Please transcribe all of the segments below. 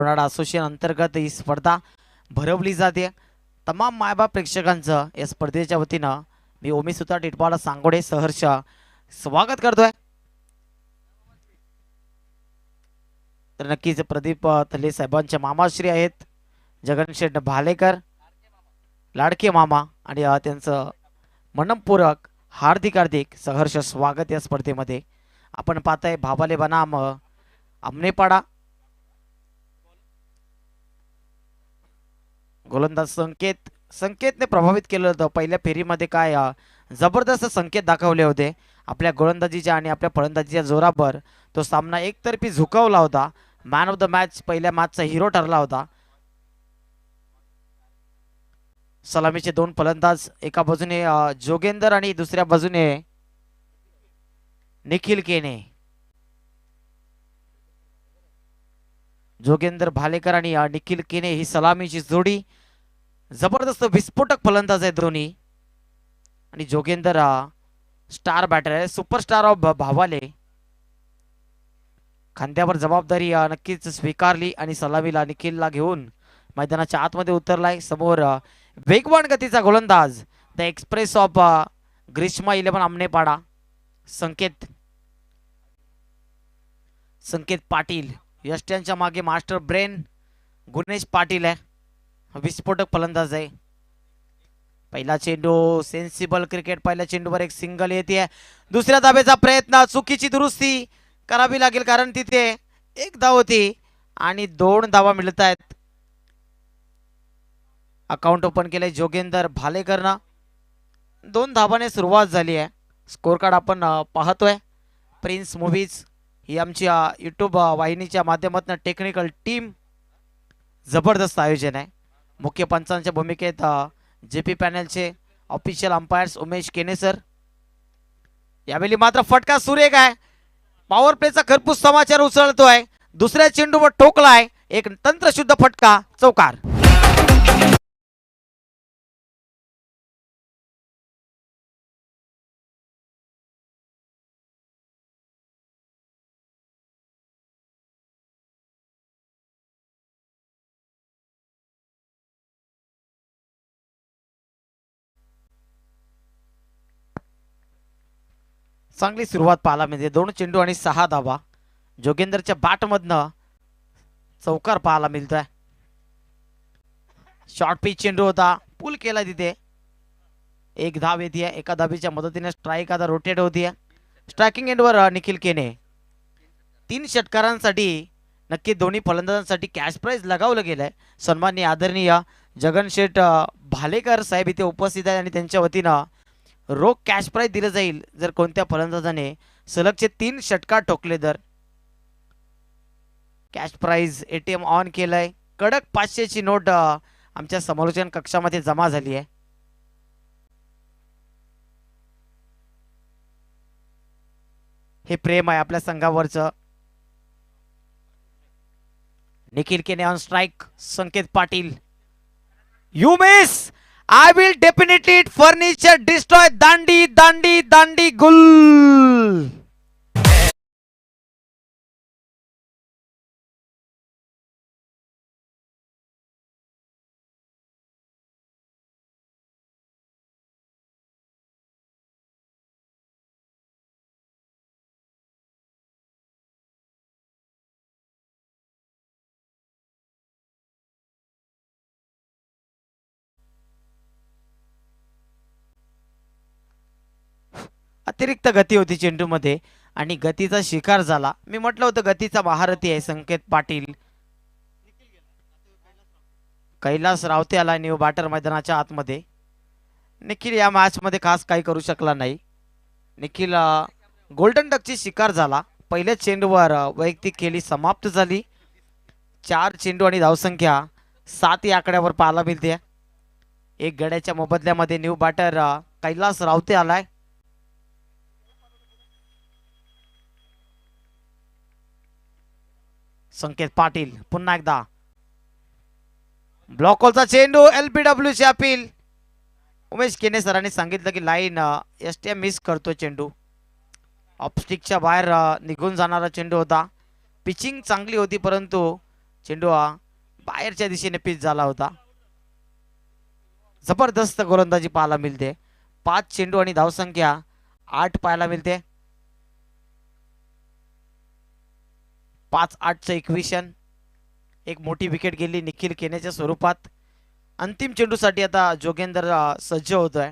Ronaldo association अंतर्गत ही स्पर्धा भरवली जाते. तमाम मायबाप प्रेक्षकांचं या स्पर्धेच्या वतीनं मी ओमी सुतार टिटवाळा सांगोडे सहर्ष स्वागत करतोय. तर नक्कीच प्रदीप तले साहेबांचे मामाश्री आहेत जगनशेठ भालेकर, लाडके मामा, आणि त्यांचं मनपूरक हार्दिक हार्दिक सहर्ष स्वागत या स्पर्धेमध्ये. आपण पाहताय भाबाले बनाम आमनेपाडा. गोलंदाज संकेतने प्रभावित केलं होतं पहिल्या फेरीमध्ये. काय जबरदस्त संकेत दाखवले होते आपल्या गोलंदाजीच्या आणि आपल्या फलंदाजीच्या जोरावर. तो सामना एकतर्फी झुकवला होता. मॅन ऑफ द मॅच पहिल्या मॅचचा हिरो ठरला होता. सलामीचे दोन फलंदाज, एका बाजूने जोगेंदर आणि दुसऱ्या बाजूने निखिल केने. जोगेंदर भालेकर आणि निखिल केने ही सलामीची जोडी. जबरदस्त विस्फोटक फलंदाज आहे दोन्ही. आणि जोगेंदर स्टार बॅटर आहे, सुपरस्टार ऑफ भावाले. खांद्यावर जबाबदारी नक्कीच स्वीकारली आणि सलामीला निखिलला घेऊन मैदानाच्या आतमध्ये उतरलाय. समोर वेगवान गतीचा गोलंदाज द एक्सप्रेस ऑफ ग्रीष्मा 11 आमनेपाडा संकेत पाटील. यष्ट्यांच्या मागे मास्टर ब्रेन गुणेश पाटील आहे, विस्फोटक फलंदाज आहे. पहिला चेंडू सेन्सिबल क्रिकेट. पहिल्या चेंडूवर एक सिंगल येते. दुसऱ्या धाबेचा प्रयत्न, चुकीची दुरुस्ती करावी लागेल कारण तिथे एक धाव होती आणि 2 धावा मिळत आहेत. अकाउंट ओपन केलंय जोगेंदर भालेकरनं. 2 धावाने सुरुवात झाली आहे. स्कोर कार्ड आपण पाहतोय. प्रिन्स मूवीज ही आमची यूट्यूब वाहिनीच्या माध्यमातून टेक्निकल टीम. जबरदस्त आयोजन आहे. मुख्य पंचांच्या भूमिकेत जेपी पॅनलचे ऑफिशियल अंपायर्स उमेश केने सर. यावेळी मात्र फटका सुरेख आहे. पॉवर प्लेचा खरपूस समाचार उचलतोय. दुसऱ्या चेंडूवर ठोकलाय एक तंत्रशुद्ध फटका, चौकार. चांगली सुरुवात पाहायला मिळते. 2 चेंडू आणि 6 धावा. जोगेंदरच्या बॅटमधनं चौकार पाहायला मिळतोय. शॉर्ट पिच चेंडू होता, पुल केला तिथे. एक धाव येते. एका धाबीच्या मदतीने स्ट्राईक आता रोटेट होतीये. स्ट्रायकिंग एंडवर निखिल केने. 3 षटकारांसाठी नक्की दोन्ही फलंदाजांसाठी कॅश प्राइज लगावलं गेलंय. सन्माननीय आदरणीय जगनशेठ भालेकर साहेब इथे उपस्थित आहेत आणि त्यांच्या वतीनं रोख कॅश प्राइज दिलं जाईल जर कोणत्या फलंदाजाने सलगचे 3 षटकार ठोकले तर. कॅश प्राइज एटीएम ऑन केलंय. कडक 500 ची नोट आमच्या समालोचन कक्षामध्ये जमा झाली आहे. हे प्रेम आहे आपल्या संघावरचं. निखिल केने on strike. Sanket Patil. You miss. I will definitely furniture destroy. दांडी दांडी दांडी गुल. अतिरिक्त गती होती चेंडूमध्ये आणि गतीचा शिकार झाला. मी म्हटलं होतं गतीचा महारथी आहे संकेत पाटील. कैलास रावते आला न्यू बॅटर मैदानाच्या आतमध्ये. निखिल या मॅच मध्ये खास काही करू शकला नाही. निखिल गोल्डन डकची शिकार झाला. पहिल्या चेंडूवर वैयक्तिक खेळी समाप्त झाली. 4 चेंडू आणि धावसंख्या 7 या आकड्यावर पाहायला मिळते. एक गड्याच्या मोबदल्यामध्ये न्यू बॅटर कैलास रावते आलाय. संकेत पाटील पुन्हा एकदा. ब्लॉक होलचा चेंडू. LBW चे अपील. उमेश केने सरांनी सांगितलं की लाईन एसटीएम मिस करतो चेंडू. ऑफस्टिकच्या बाहेर निघून जाणारा चेंडू होता. पिचिंग चांगली होती परंतु चेंडू हा बाहेरच्या दिशेने पिच झाला होता. जबरदस्त गोलंदाजी पाहायला मिळते. 5 चेंडू आणि धावसंख्या 8 पाहायला मिळते. 5-8चं इक्वेशन. एक मोठी विकेट गेली निखिल केनेच्या स्वरूपात. अंतिम चेंडूसाठी आता जोगेंद्र सज्ज होतोय.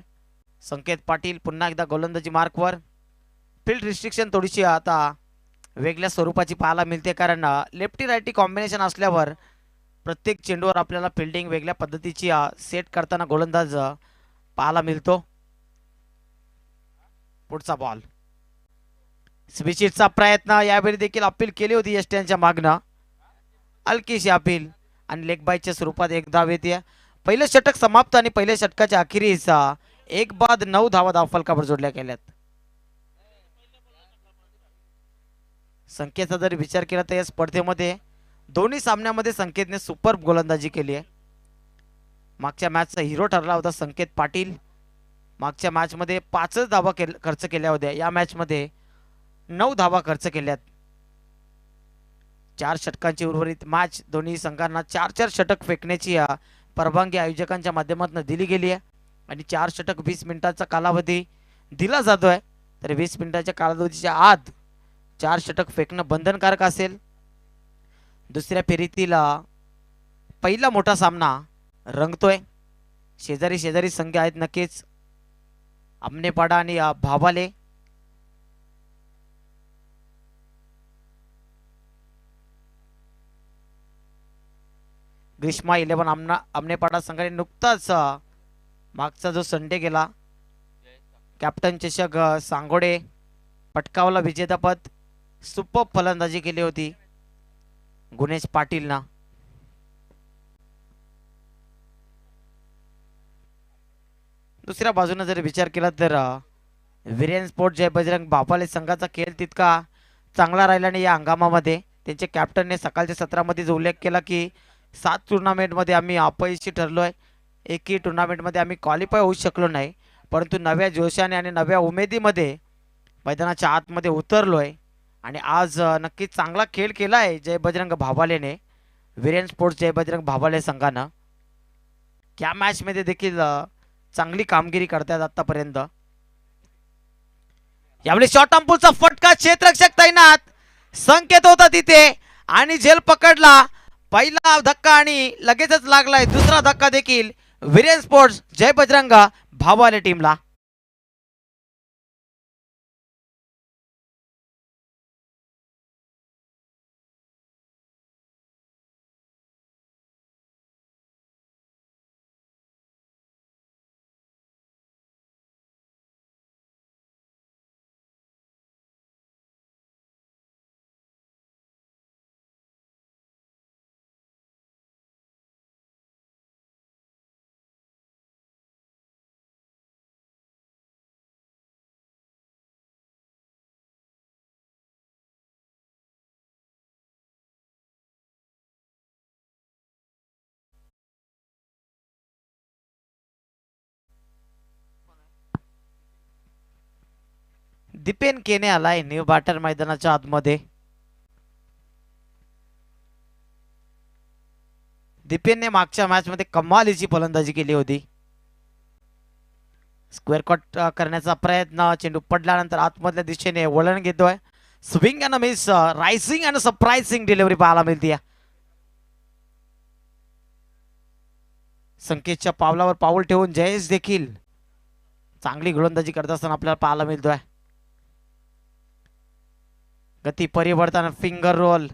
संकेत पाटील पुन्हा एकदा गोलंदाजी मार्कवर. फील्ड रिस्ट्रिक्शन थोडीशी आता वेगळ्या स्वरूपाची पाहायला मिळते, कारण लेफ्टी रायटी कॉम्बिनेशन असल्यावर प्रत्येक चेंडूवर आपल्याला फिल्डिंग वेगळ्या पद्धतीची सेट करताना गोलंदाज पाहायला मिळतो. पुढचा बॉल. स्विचिटचा प्रयत्न यावेळी देखील अपील केली होती यष्ट्यांच्या मागणं. हलकीशी अपील आणि लेग बायच्या स्वरूपात एक धाव येते. पहिलं षटक समाप्त आणि पहिल्या षटकाच्या अखेरीस 1 बाद 9 धावा धावफलकावर जोडल्या गेल्यात. संकेतचा जर विचार केला तर या स्पर्धेमध्ये दोन्ही सामन्यामध्ये संकेतने सुपर गोलंदाजी केली आहे. मागच्या मॅचचा हिरो ठरला होता संकेत पाटील. मागच्या मॅचमध्ये 5 धावा खर्च केल्या होत्या. या मॅचमध्ये 9 धावा खर्च केल्यात. 4 षटकांची उर्वरित मॅच. दोन्ही संघांना 4-4 षटक फेकण्याची परवानगी आयोजकांच्या माध्यमातून दिली गेली आहे आणि 4 षटक 20 मिनिटांचा कालावधी दिला जातोय. तर 20 मिनिटाच्या कालावधीच्या आत 4 षटक फेकणं बंधनकारक असेल. दुसऱ्या फेरीतील पहिला मोठा सामना रंगतोय. शेजारी शेजारी संघ आहेत नक्कीच, आमनेपाडा आणि भावाले. ग्रीष्मा 11 आमनेपाडा संघाने नुकताच मागचा जो संडे गेला कॅप्टन चषक सांगोडे पटकावला विजेतापद. सुपर फलंदाजी केली होती गुणेश पाटीलना. दुसऱ्या बाजूने जर विचार केला तर वीरेन स्पोर्ट जय बजरंग बापाले संघाचा खेळ तितका चांगला राहिला नाही या हंगामामध्ये. त्यांचे कॅप्टनने सकाळच्या सत्रामध्ये जो उल्लेख केला की 7 टुर्नामेंटमध्ये आम्ही अपयशी ठरलोय, एकही टुर्नामेंटमध्ये आम्ही क्वालिफाय होऊ शकलो नाही, परंतु नव्या जोशाने आणि नव्या उमेदीमध्ये मैदानाच्या आतमध्ये उतरलोय आणि आज नक्कीच चांगला खेळ केला आहे जय बजरंग भावालेने. वीरेन स्पोर्ट्स जय बजरंग भावाले संघानं या मॅचमध्ये देखील चांगली कामगिरी करतात आतापर्यंत. यावेळी शॉर्ट अंपूलचा फटका, क्षेत्ररक्षक तैनात. संकेत होता तिथे आणि झेल पकडला. पहिला धक्का आणि लगेचच लागलाय दुसरा धक्का देखील वीरेन स्पोर्ट्स जय बजरंग भावाले टीमला. दीपेन केने आलाय न्यू बॅटर मैदानाच्या आतमध्ये. दीपेनने मागच्या मॅच मध्ये कमालीची फलंदाजी केली होती. स्क्वेअर कट करण्याचा प्रयत्न, चेंडू पडल्यानंतर आतमधल्या दिशेने वळण घेतोय. Swing and miss, rising and surprising delivery पाहायला मिळते. संकेतच्या पावलावर पाऊल ठेवून जयेश देखील चांगली गोलंदाजी करत असताना आपल्याला पाहायला मिळतोय. गती परिवर्तन, फिंगर रोल,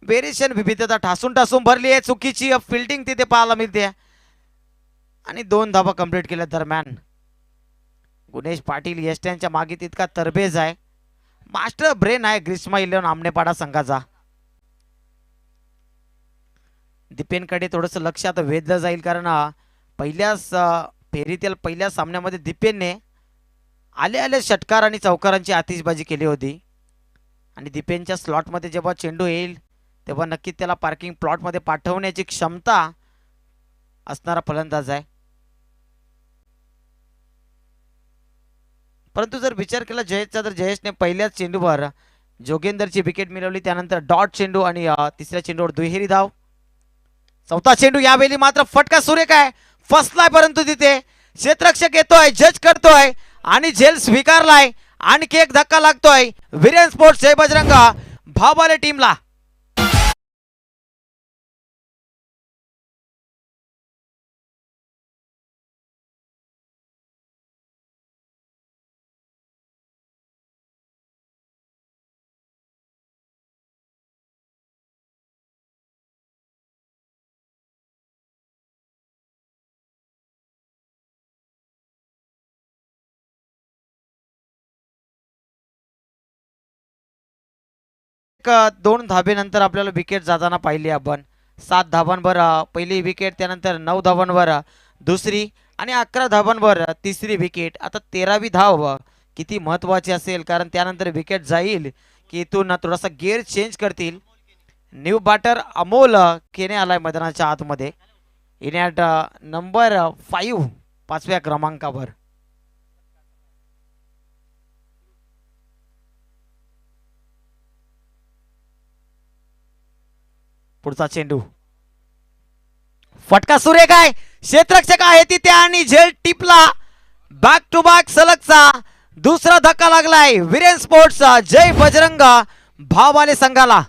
वेरिएशन, विविधता ठासून ठासून भरली आहे. चुकीची फिल्डिंग तिथे पाहायला मिळते आणि 2 धावा कंप्लीट केल्या दरम्यान गुणेश पाटील यष्ट्यांच्या मागे तितका तरबेज आहे. मास्टर ब्रेन आहे ग्रीष्मा 11 आमनेपाडा संघाचा. दीपेनकडे थोडंसं लक्ष आता वेधलं जाईल, कारण पहिल्याच फेरीतील पहिल्या सामन्यामध्ये दीपेनने आले आले षटकार आणि चौकारांची आतिषबाजी केली होती आणि दीपेनच्या स्लॉटमध्ये जेव्हा चेंडू येईल तेव्हा नक्कीच त्याला पार्किंग प्लॉटमध्ये पाठवण्याची क्षमता असणारा फलंदाज आहे. परंतु जर विचार केला जयेशचा तर जयेशने पहिल्याच चेंडूवर जोगेंदरची विकेट मिळवली. त्यानंतर डॉट चेंडू आणि तिसऱ्या चेंडूवर दुहेरी धाव. चौथा चेंडू यावेळी मात्र फटका सुरेख आहे, फसलाय परंतु तिथे क्षेत्ररक्षक येतोय, जज करतोय आणि झेल स्वीकारलाय. आणखी एक धक्का लागतोय विरेन स्पोर्ट्स जय बजरंगा भावाले टीमला. दोन धाबेनंतर आपल्याला विकेट जाताना पाहिली आपण. 7 धाबांवर पहिली विकेट, त्यानंतर 9 धाबांवर दुसरी आणि 11 धाबांवर तिसरी विकेट. आता 13वी धाव किती महत्वाची असेल, कारण त्यानंतर विकेट जाईल की इथून थोडासा गिअर चेंज करतील. न्यू बॅटर अमोल केने आलाय मैदानाच्या आतमध्ये. इन ॲट नंबर 5, 5व्या क्रमांकावर. पुढचा चेंडू फटका सुरेख आहे, क्षेत्ररक्षक आहे तिथे आणि झेल टिपला. बॅक टू बॅक सलगचा दुसरा धक्का लागलाय विरेन स्पोर्ट्स जय बजरंगा भावाले संघाला.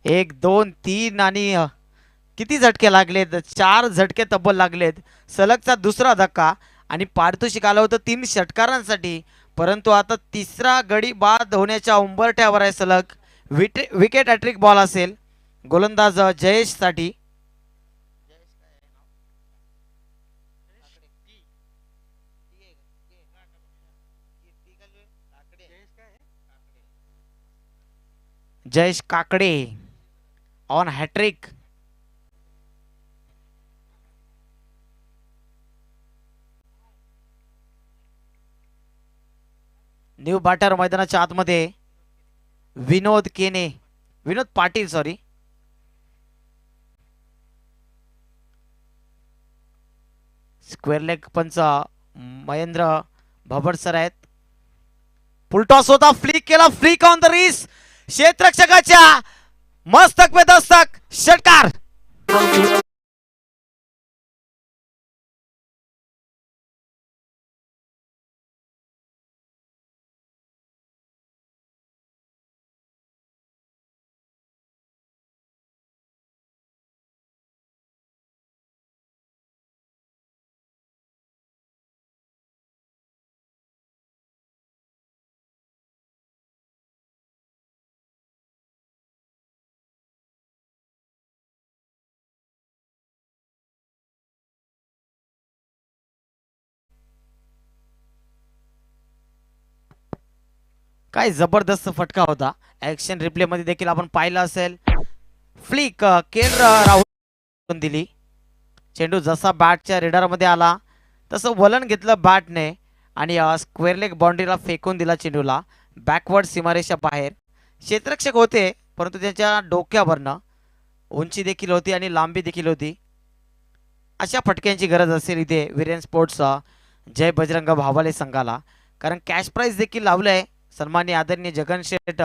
एक दोन तीन आणि किती झटके लागलेत, 4 झटके तब्बल लागलेत. सलगचा दुसरा धक्का आणि पारितोषिक आलं होतं 3 षटकारांसाठी, परंतु आता तिसरा गडी बाद होण्याच्या उंबरठ्यावर आहे. सलग विकेट हॅट्रिक बॉल असेल गोलंदाज जयेश साठी. Jayesh Kakade on hattrick. New batter मैदानाच्या आतमध्ये Vinod Kene, Vinod Patil sorry. Square leg पंच महेंद्र भबड सर आहेत. फुलटॉस होता, फ्लिक केला, फ्लिक ऑन द रिस, क्षेत्ररक्षकाच्या मस्तक पे दस्तक, षटकार. काय जबरदस्त फटका होता. ऍक्शन रिप्ले मध्ये देखील आपण पाहिलं असेल. फ्लिक केल राहुल दिली. चेंडू जसा बॅटच्या रेडर मध्ये आला तसं वलन घेतलं बॅटने आणि स्क्वेअर लेग बाउंड्रीला फेकून दिला चेंडूला बॅकवर्ड सीमारेषा बाहेर. क्षेत्ररक्षक होते परंतु त्यांच्या डोक्यावरनं उंची देखील होती आणि लांबी देखील होती. अशा फटक्यांची गरज असेल इथे विरेन स्पोर्ट्स जय बजरंग भावाले संघाला, कारण कॅश प्राइज देखील लावलं आहे. सन्माननीय आदरणीय जगन शेठ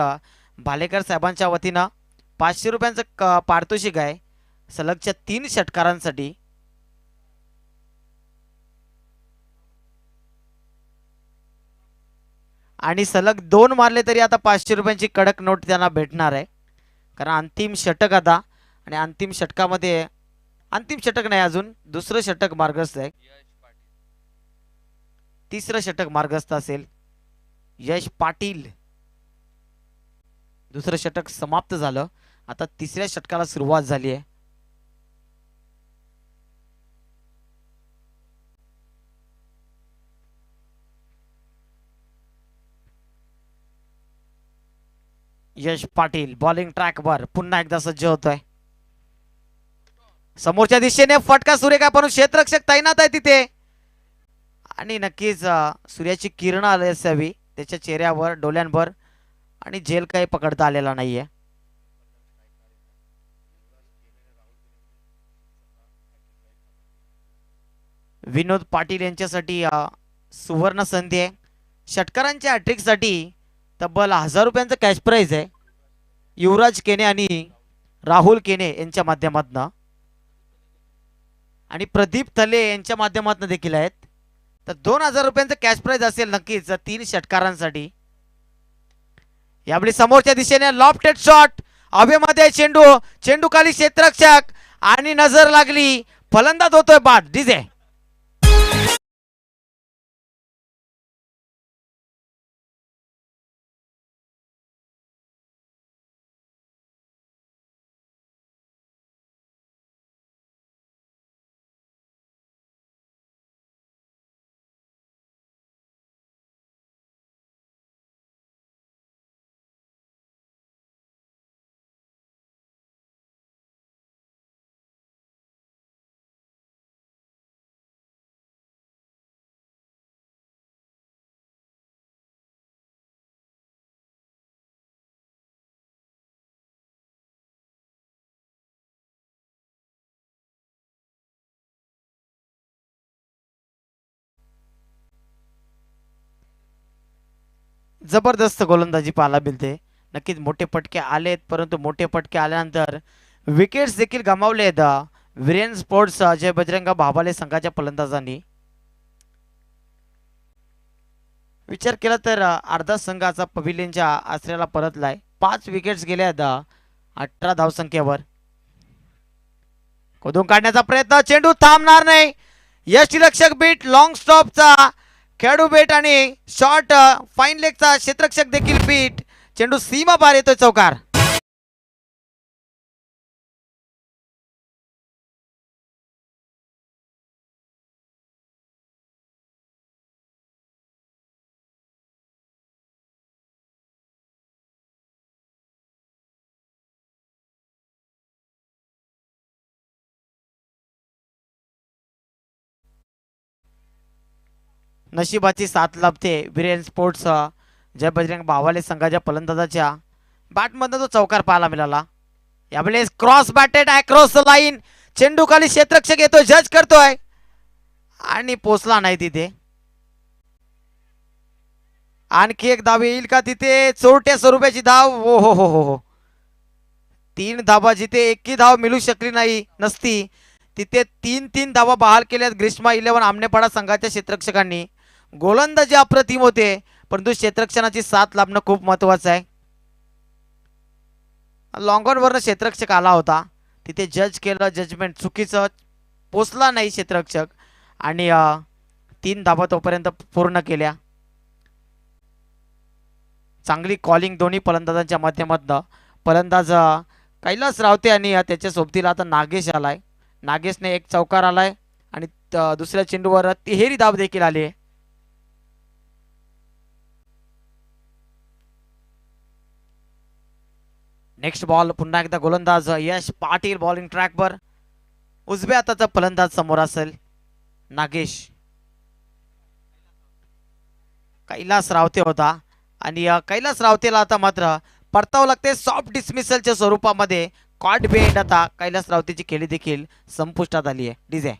भालेकर साहेबांच्या वतीनं 500 रुपयांचं पारितोषिक आहे सलगच्या 3 षटकारांसाठी. आणि सलग 2 मारले तरी आता 500 रुपयांची कडक नोट त्यांना भेटणार आहे, कारण अंतिम षटक आता. आणि अंतिम षटकामध्ये, अंतिम षटक नाही अजून, दुसरं षटक मार्गस्थ आहे. तिसरं षटक मार्गस्थ असेल. यश पाटील, दुसरं षटक समाप्त झालं, आता तिसऱ्या षटकाला सुरुवात झाली आहे. यश पाटील बॉलिंग ट्रॅकवर पुन्हा एकदा सज्ज होतोय. समोरच्या दिशेने फटका सुरेख आहे, पण क्षेत्ररक्षक तैनात आहे तिथे आणि नक्कीच सूर्याची किरण आली असावी त्याच्या चेहऱ्यावर, डोळ्यांवर आणि झेल काही पकडता आलेला नाहीये. विनोद पाटील यांच्यासाठी सुवर्ण संधी आहे. षटकारांच्या हॅट्रिकसाठी तब्बल 1000 रुपयांचं कॅश प्राइज आहे. युवराज केने आणि राहुल केने यांच्या माध्यमातून आणि प्रदीप तले यांच्या माध्यमातून देखील आहेत. तर 2000 रुपयांचं कॅश प्राइज असेल नक्कीच 3 षटकारांसाठी. यावेळी समोरच्या दिशेने लॉफ्टेड शॉट, हवेमध्ये चेंडू, चेंडू खाली क्षेत्ररक्षक आणि नजर लागली, फलंदाज होतोय बाद. डीजे जबरदस्त गोलंदाजी पाहायला मिळते. नक्कीच मोठे फटके आलेत, परंतु मोठे फटके आल्यानंतर विकेट्स देखील गमावलेत वीरेन स्पोर्ट्स अजय बजरंग भाबाले संघाच्या फलंदाजांनी. विचार केला तर अर्धा संघाचा पविलियनच्या आश्रयाला परतलाय. 5 विकेट्स गेल्यात 18 धावसंख्येवर. खोदून काढण्याचा प्रयत्न, चेंडू थांबणार नाही. यष्टीरक्षक बीट, लॉंग स्टॉपचा खेळाडू बेट आणि शॉर्ट फाईन लेगचा क्षेत्ररक्षक देखील बीट. चेंडू सीमा पार येतोय, चौकार. नशिबाची साथ लाभते वीरेन स्पोर्ट्स जय बजरंग भावाले संघाच्या फलंदाजाच्या बॅटमधून तो चौकार पाहायला मिळाला. यावेळेस cross batted across the line, चेंडू खाली क्षेत्ररक्षक येतोय, जज करतोय आणि पोचला नाही तिथे. आणखी एक धाव येईल का तिथे? चोरट्या स्वरूपाची धाव. हो हो हो हो हो 3 धावा. जिथे एकही धाव मिळू शकली नाही नसती तिथे 3 धावा बहाल केल्यात ग्रीष्मा 11 आमनेपाडा संघाच्या क्षेत्ररक्षकांनी. गोलंदाजी अप्रतिम होते, परंतु क्षेत्ररक्षणाची साथ लाभणं खूप महत्वाचं आहे. लॉंगॉनवरनं क्षेत्ररक्षक आला होता, तिथे जज केलं, जजमेंट चुकीचं, पोचला नाही क्षेत्ररक्षक आणि 3 धावा तोपर्यंत पूर्ण केल्या. चांगली कॉलिंग दोन्ही फलंदाजांच्या माध्यमातून. फलंदाज कैलास रावते आणि त्याच्या सोबतीला आता नागेश आलाय. नागेशने एक चौकार आलाय आणि दुसऱ्या चेंडूवर तिहेरी धाव देखील आली आहे. नेक्स्ट बॉल पुन्हा एकदा गोलंदाज यश पाटील बॉलिंग ट्रॅकवर. उजव्या हाताचा फलंदाज समोर असेल नागेश. कैलास रावते होता आणि कैलास रावतेला आता मात्र परतावं लागते सॉफ्ट डिसमिसलच्या स्वरूपामध्ये. कॉट बेंड आता कैलास रावतेची खेळी देखील संपुष्टात आली आहे. डीजे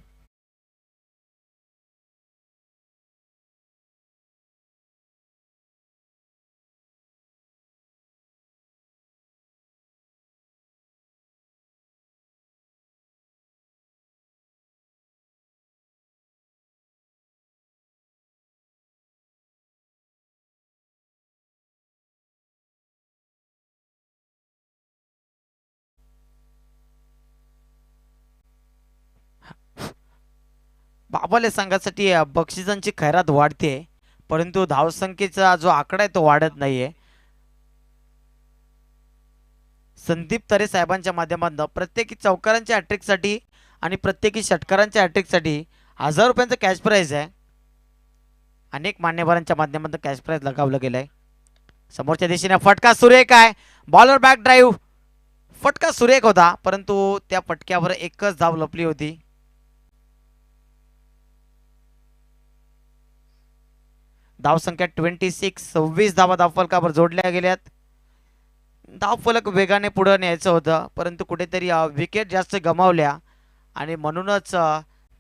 बाबाले संघासाठी बक्षिसांची खैरात वाढते, परंतु धावसंख्येचा जो आकडा आहे तो वाढत नाहीये. संदीप तरे साहेबांच्या माध्यमातून प्रत्येकी चौकारांच्या हॅट्रिकसाठी आणि प्रत्येकी षटकारांच्या हॅट्रिकसाठी 1000 रुपयांचं कॅश प्राइज आहे. अनेक मान्यवरांच्या माध्यमातून कॅश प्राइज लगावलं गेलंय. समोरच्या दिशेने फटका सुरेख आहे. बॉलर बॅक ड्राईव्ह, फटका सुरेख होता, परंतु त्या फटक्यावर एकच धाव लपली होती. धावसंख्या 26, 26 धावा धावफलकावर जोडल्या गेल्यात. धावफलक वेगाने पुढे न्यायचं होतं, परंतु कुठेतरी विकेट जास्त गमावल्या आणि म्हणूनच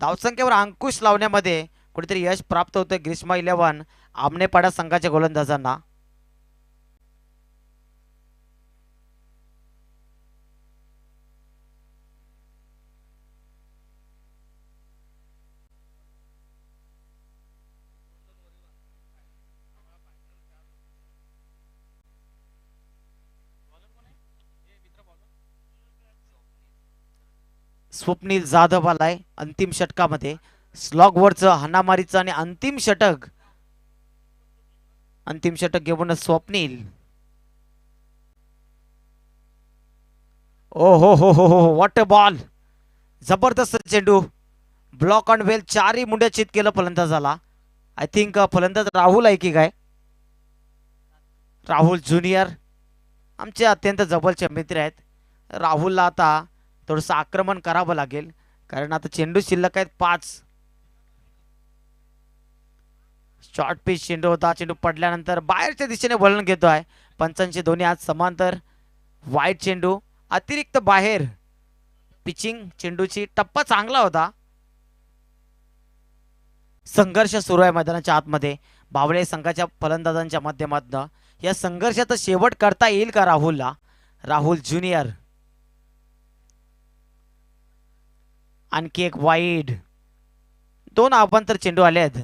धावसंख्येवर अंकुश लावण्यामध्ये कुठेतरी यश प्राप्त होतं ग्रीष्मा 11 आमनेपाडा संघाच्या गोलंदाजांना. स्वप्नील जाधव आलाय अंतिम षटकामध्ये. स्लॉगवरचं हाणामारीचं आणि अंतिम षटक घेऊन स्वप्नील. ओ हो व्हॉट अ बॉल. जबरदस्त चेंडू. ब्लॉक ऑन वेल, चारही मुंड्या चित केलं फलंदाजाला. आय थिंक फलंदाज राहुल आहे की काय, राहुल ज्युनियर आमचे अत्यंत जवळचे मित्र आहेत. राहुलला आता थोडंसं आक्रमण करावं लागेल, कारण आता चेंडू शिल्लक आहेत 5. शॉर्ट पिच चेंडू होता. चेंडू पडल्यानंतर बाहेरच्या दिशेने वळण घेतो आहे. पंचांचे दोन्ही हात समांतर. वाईट चेंडू अतिरिक्त बाहेर. पिचिंग चेंडूची टप्पा चांगला होता. संघर्ष सुरू आहे मैदानाच्या आतमध्ये बावळे संघाच्या फलंदाजांच्या माध्यमातून. या संघर्षाचा शेवट करता येईल का राहुलला? राहुल ज्युनियर. आणखी एक वाईड. 2 अवांतर चेंडू आले आहेत.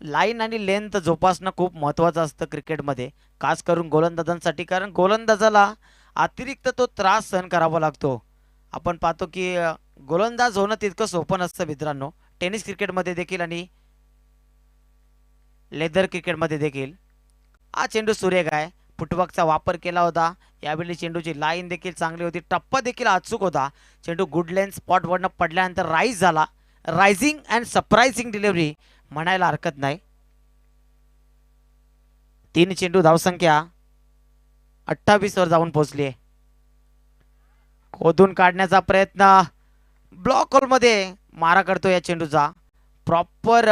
लाईन आणि लेंथ जोपासणं खूप महत्वाचं असतं क्रिकेटमध्ये, खास करून गोलंदाजांसाठी, कारण गोलंदाजाला अतिरिक्त तो त्रास सहन करावा लागतो. आपण पाहतो की गोलंदाज होणं तितकं सोपं नसतं मित्रांनो, टेनिस क्रिकेटमध्ये देखील आणि लेदर क्रिकेटमध्ये देखील. हा चेंडू सुरेख आहे. फुटवर्कचा वापर केला होता. यावेळी चेंडूची लाईन देखील चांगली होती. टप्पा देखील अचूक होता. चेंडू गुड लेंथ स्पॉटवरनं पडल्यानंतर राईज झाला. रायझिंग अँड सरप्राइझिंग डिलिव्हरी म्हणायला हरकत नाही. 3 चेंडू धावसंख्या 28 वर जाऊन पोहोचली आहे. खोदून काढण्याचा प्रयत्न. ब्लॉक होलमध्ये मारा करतो या चेंडूचा. प्रॉपर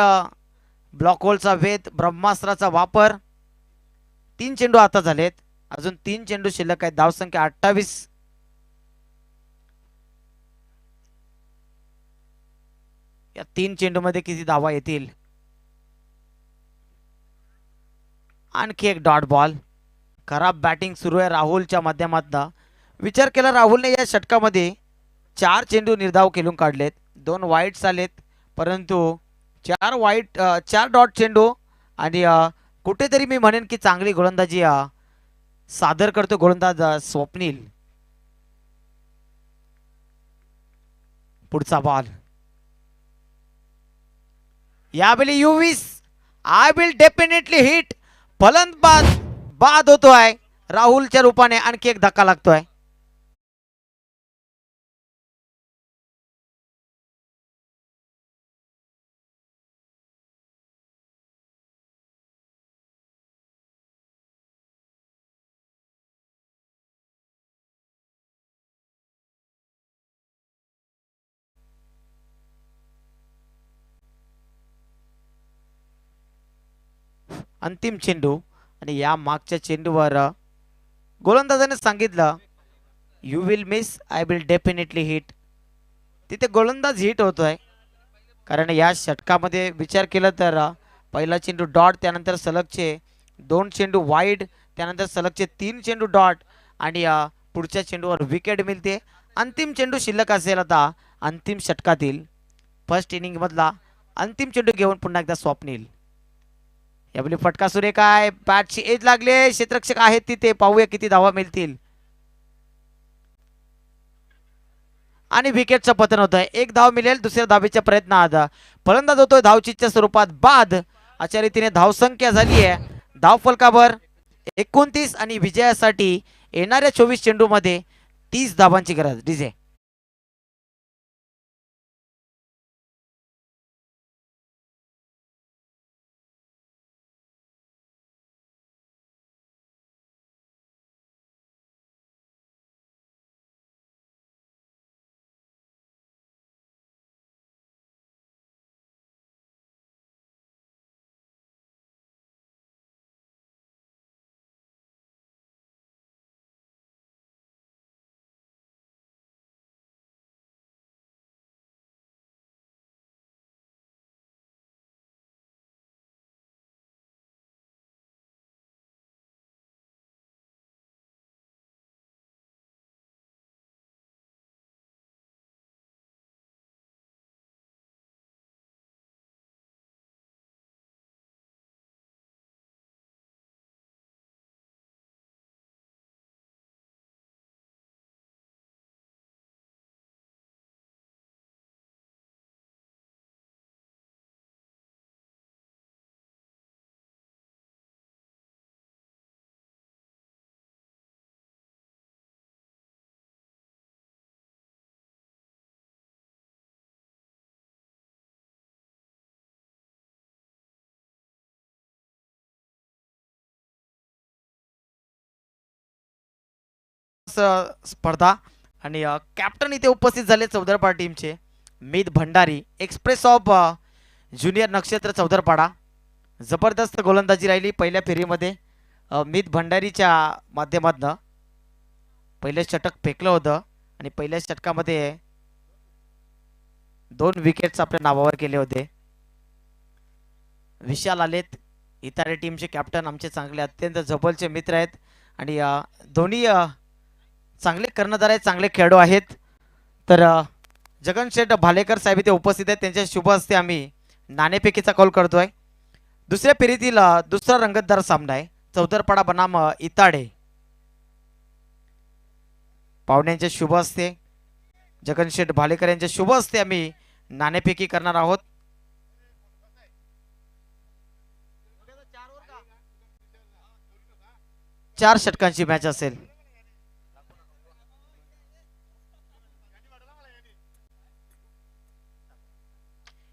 ब्लॉक होलचा वेध, ब्रह्मास्त्राचा वापर. 3 चेंडू आता झालेत. अजून 3 चेंडू शिल्लक आहेत. धावसंख्या 28. या 3 चेंडूमध्ये किती धावा येतील? आणखी एक डॉट बॉल. खराब बॅटिंग सुरू आहे राहुलच्या माध्यमातून. विचार केला राहुलने या षटकामध्ये 4 चेंडू निर्धाव खेळून काढलेत. 2 वाईट्स आलेत, परंतु 4 डॉट चेंडू आणि कुठेतरी मी म्हणेन की चांगली गोलंदाजी सादर करतो गोलंदाज स्वप्नील. पुढचा बॉल. यावेळी U20 I will definitely hit. फलंदाज बाद होतोय राहुलच्या रूपाने. आणखी एक धक्का लागतोय. अंतिम चेंडू आणि या मागच्या चेंडूवर गोलंदाजाने सांगितलं you will miss, I will definitely hit. तिथे गोलंदाज हिट होतोय, कारण या षटकामध्ये विचार केला तर पहिला चेंडू डॉट, त्यानंतर सलगचे 2 चेंडू वाईड, त्यानंतर सलगचे 3 चेंडू डॉट आणि पुढच्या चेंडूवर विकेट मिळते. अंतिम चेंडू शिल्लक असेल आता अंतिम षटकातील. फर्स्ट इनिंग मधला अंतिम चेंडू घेऊन पुन्हा एकदा स्वप्नील. यावेळी फटका सुरे काय, बॅटची एज लागले. क्षेत्ररक्षक आहेत तिथे, पाहूया किती धावा मिळतील. आणि विकेटचं पतन होत आहे. 1 धाव मिळेल दुसऱ्या धावेच्या प्रयत्नात. फलंदाज होतोय धावचीच्या स्वरूपात बाद. अशा रीतीने धावसंख्या झाली आहे धाव फलकावर 29 आणि विजयासाठी येणाऱ्या 24 चेंडूमध्ये 30 धावांची गरज. डीजे स्पर्धा आणि कॅप्टन इथे उपस्थित झाले चौदरपाडा टीमचे मीत भंडारी एक्सप्रेस ऑफ ज्युनियर नक्षत्र चौदरपाडा. जबरदस्त गोलंदाजी राहिली पहिल्या फेरीमध्ये. मीत भंडारीच्या माध्यमातून पहिलं षटक फेकलं होतं आणि पहिल्या षटकामध्ये 2 विकेट्स आपल्या नावावर केले होते. विशाल आलेत इतारे टीमचे कॅप्टन, आमचे चांगले अत्यंत जवळचे मित्र आहेत आणि दोन्ही चांगले कर्णधार आहेत, चांगले खेळाडू आहेत. तर जगनशेठ भालेकर साहेब इथे उपस्थित आहेत, त्यांच्या शुभ हस्ते आम्ही नाणेफेकीचा कॉल करतोय. दुसऱ्या फेरीतील दुसरा रंगतदार सामना आहे चौदरपाडा बनाम इताडे. पाहुण्यांच्या शुभ हस्ते जगनशेठ भालेकर यांच्या शुभ हस्ते आम्ही नाणेफेकी करणार आहोत. चार षटकांची मॅच असेल.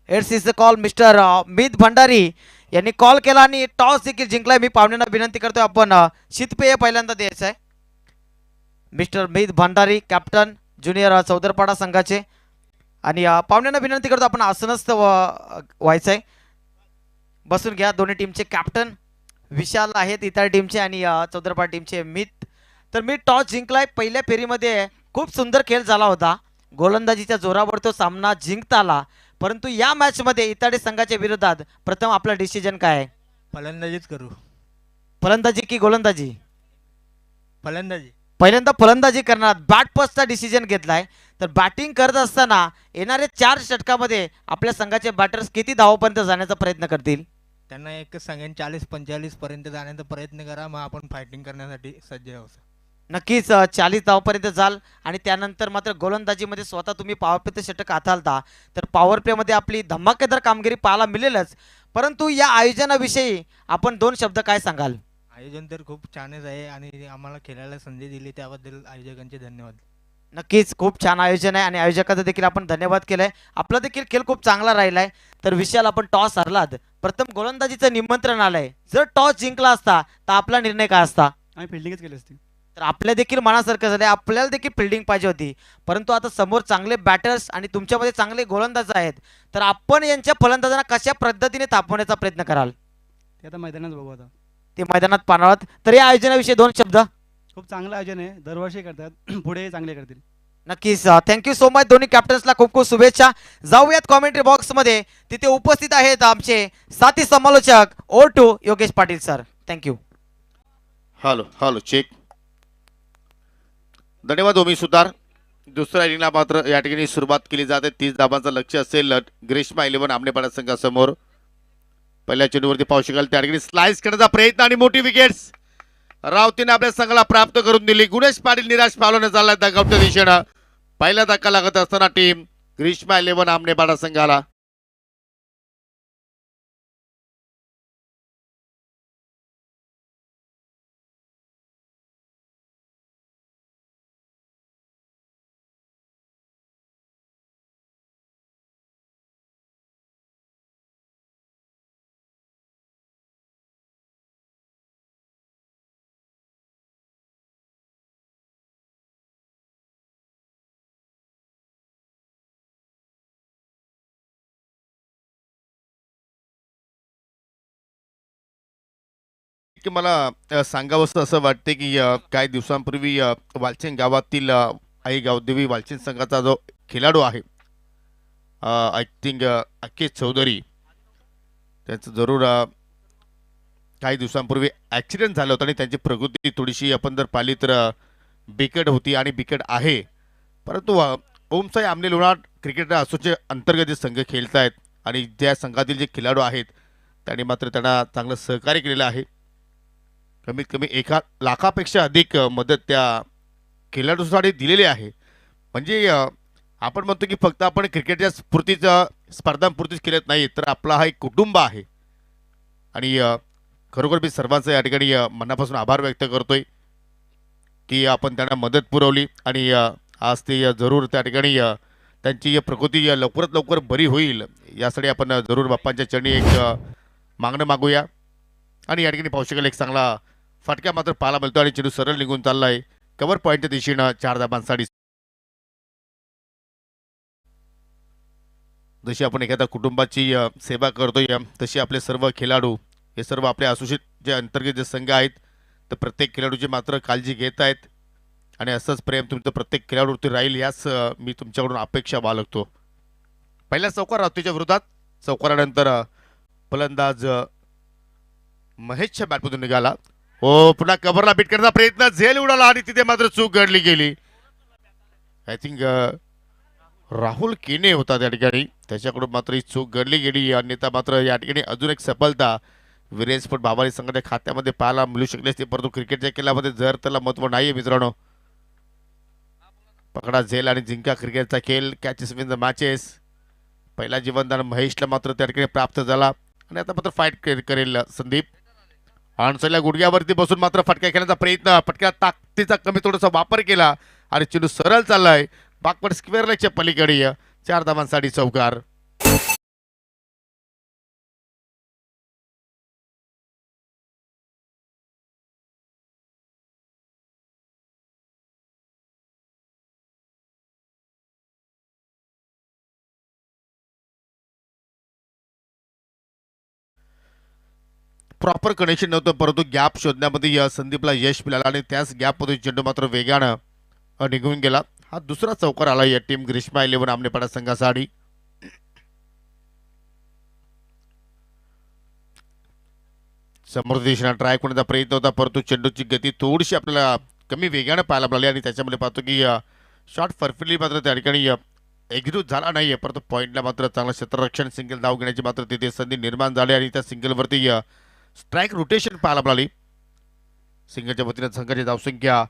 It's is the call. Mister Meet Bhandari यांनी कॉल केला आणि टॉस देखील जिंकलाय. मी पाहुण्यांना विनंती करतोय आपण शीतपेय पहिल्यांदा द्यायचं आहे. Mister Meet Bhandari captain junior चौदरपाडा संघाचे आणि पाहुण्यांना विनंती करतो आपण आसनस्थ व्हायचं आहे. बसून घ्या. दोन्ही टीमचे कॅप्टन विशाल आहेत इतर टीमचे आणि चौदरपाडा टीमचे मीत. तर मी टॉस जिंकलाय. पहिल्या फेरीमध्ये खूप सुंदर खेळ झाला होता. गोलंदाजीच्या जोरावर तो सामना जिंकता आला, परंतु या मॅच मध्ये इताडे संघाच्या विरोधात प्रथम आपला डिसिजन काय आहे? फलंदाजीच करू. फलंदाजी की गोलंदाजी? फलंदाजी. पहिल्यांदा फलंदाजी करणार. बॅट फर्स्टचा डिसिजन घेतलाय. तर बॅटिंग करत असताना येणारे 4 षटकामध्ये आपल्या संघाचे बॅटर्स किती धावापर्यंत जाण्याचा प्रयत्न करतील? त्यांना एकच सांगेन 40-45 पर्यंत जाण्याचा प्रयत्न करा, मग आपण फायटिंग करण्यासाठी सज्ज आहोत. नक्कीच 40 धावापर्यंत जाल आणि त्यानंतर मात्र गोलंदाजीमध्ये स्वतः तुम्ही पॉवर प्ले षटक हाताळता, तर पॉवर प्लेमध्ये आपली धमाकेदार कामगिरी पाहायला मिळेलच. परंतु या आयोजनाविषयी आपण 2 शब्द काय सांगाल? आयोजन तर खूप छानच आहे आणि आम्हाला खेळायला संधी दिली त्याबद्दल आयोजकांचे धन्यवाद. नक्कीच खूप छान आयोजन आहे आणि आयोजकाचा देखील आपण धन्यवाद केलाय. आपला देखील खेळ खूप चांगला राहिलाय. तर विशाल, आपण टॉस हरलात, प्रथम गोलंदाजीचं निमंत्रण आलंय. जर टॉस जिंकला असता तर आपला निर्णय काय असता? आम्ही फिल्डिंगच केली असती. तर आपल्या देखील मनासारखं झालंय. आपल्याला देखील फिल्डिंग पाहिजे होती, परंतु आता समोर चांगले बॅटर्स आणि तुमच्यामध्ये चांगले गोलंदाज आहेत. तर आपण यांच्या फलंदाजांना कशा पद्धतीने थांबवण्याचा प्रयत्न कराल? ते आता मैदानात बघू. आता ते मैदानात पाहणार. तर या आयोजनाविषयी 2 शब्द. खूप चांगलं आयोजन आहे, दरवर्षी करतात. पुढे चांगले करतील. नक्कीच. Thank you so much. दोन्ही कॅप्टन्सला खूप खूप शुभेच्छा. जाऊयात कॉमेंट्री बॉक्समध्ये. तिथे उपस्थित आहेत आमचे साथी समालोचक O2 Yogesh Patil sir. Thank you. Hello hello check. धन्यवाद ओमी सुतार. दुसऱ्या इनिंगला मात्र या ठिकाणी सुरुवात केली जाते. 30 धाबांचं लक्ष असेल ग्रीष्मा 11 आमनेपाडा संघासमोर. पहिल्या चेंडूवरती पाहू शकाल त्या ठिकाणी स्लाइस करण्याचा प्रयत्न आणि मोठी विकेट्स रावतीने आपल्या संघाला प्राप्त करून दिली. गुणेश पाटील निराश पावलाने चालला दगावच्या दिशेनं. पहिला धक्का लागत असताना टीम ग्रीष्मा 11 आमनेपाडा संघाला. की मला सांगावंसं असं वाटते की काही दिवसांपूर्वी वालचेन गावातील आई गावदेवी वालचेन संघाचा जो खेळाडू आहे आय थिंक अकेश चौधरी, त्यांचं जरूर काही दिवसांपूर्वी ॲक्सिडेंट झालं होतं आणि त्यांची प्रकृती थोडीशी आपण जर पाहिली तर बिकट होती आणि बिकट आहे. परंतु ओमसाई आमने लोणार क्रिकेट असोसिएशन अंतर्गत जे संघ खेळत आहेत आणि ज्या संघातील जे खेळाडू आहेत त्यांनी मात्र त्यांना चांगलं सहकार्य केलेलं आहे. कमीत कमी 1 लाखापेक्षा अधिक मदत त्या खेळाडूसाठी दिलेली आहे. म्हणजे आपण म्हणतो की फक्त आपण क्रिकेटच्या स्पर्धांपुरतीच खेळत नाही, तर आपला हा एक कुटुंब आहे. आणि खरोखर मी सर्वांचं या ठिकाणी मनापासून आभार व्यक्त करतोय की आपण त्यांना मदत पुरवली आणि आज ते जरूर त्या ठिकाणी त्यांची प्रकृती लवकरात लवकर बरी होईल यासाठी आपण जरूर बाप्पांच्या चरणी एक मागणं मागूया. आणि या ठिकाणी पाहू शकाल एक चांगला फटका मात्र पाहायला मिळतो आणि चेंडू सरळ निघून चालला आहे. कव्हर पॉईंटच्या दिशेनं 4 धाबांसाठी. जशी आपण एखाद्या कुटुंबाची सेवा करतोय तशी आपले सर्व खेळाडू हे सर्व आपले असोसिएट जे अंतर्गत जे संघ आहेत तर प्रत्येक खेळाडूची मात्र काळजी घेत आहेत आणि असंच प्रेम तुमचं प्रत्येक खेळाडूवरती राहील याच मी तुमच्याकडून अपेक्षा बाळगतो. पहिल्या चौकार रात्रीच्या विरोधात चौकारानंतर फलंदाज महेशच्या बॅटमधून निघाला. हो पुन्हा कव्हरला बीट करण्याचा प्रयत्न झेल उडाला आणि तिथे मात्र चूक घडली गेली. आय थिंक राहुल केने होता त्या ठिकाणी त्याच्याकडून मात्र ही चूक घडली गेली. अन्यथा मात्र या ठिकाणी अजून एक सफलता विरेस्पोर्ट भावाली संघाच्या खात्यामध्ये पाहायला मिळू शकली असते परंतु क्रिकेटच्या खेळामध्ये जर त्याला महत्व नाहीये मित्रांनो. पकडा झेल आणि जिंका क्रिकेटचा खेळ कॅचेस विन द मॅचेस. पहिला जीवनदान महेशला मात्र त्या ठिकाणी प्राप्त झाला आणि आता मात्र फाईट करेल संदीप. ऑनसाईडला गुडघ्यावरती बसून मात्र फटका खेळण्याचा प्रयत्न फटक्या ताकदीचा कमी थोडासा वापर केला आणि चेंडू सरळ चाललाय बाकपट स्क्वेअर लेगच्या पलीकडे 4 धावांसाठी चौकार. प्रॉपर कनेक्शन नव्हतं परंतु गॅप शोधण्यामध्ये संदीपला यश मिळालं आणि त्याच गॅपमध्ये चेंडू मात्र वेगानं निघून गेला. हा दुसरा चौकार आला या टीम ग्रीष्मा 11 आमनेपाडा संघासाठी. समोर दिशेने ट्राय करण्याचा प्रयत्न होता परंतु चेंडूची गती थोडीशी आपल्याला कमी वेगानं पाहायला मिळाली आणि त्याच्यामध्ये पाहतो की शॉट परफेक्टली मात्र त्या ठिकाणी एक्झिक्यूट झाला नाहीये परंतु पॉईंटला मात्र चांगलं क्षेत्ररक्षण सिंगल धाव घेण्याची मात्र तिथे संधी निर्माण झाली आणि त्या सिंगलवरती स्ट्राईक रोटेशन पाहायला मिळाली. सिंगलच्या वतीनं संघाची धावसंख्या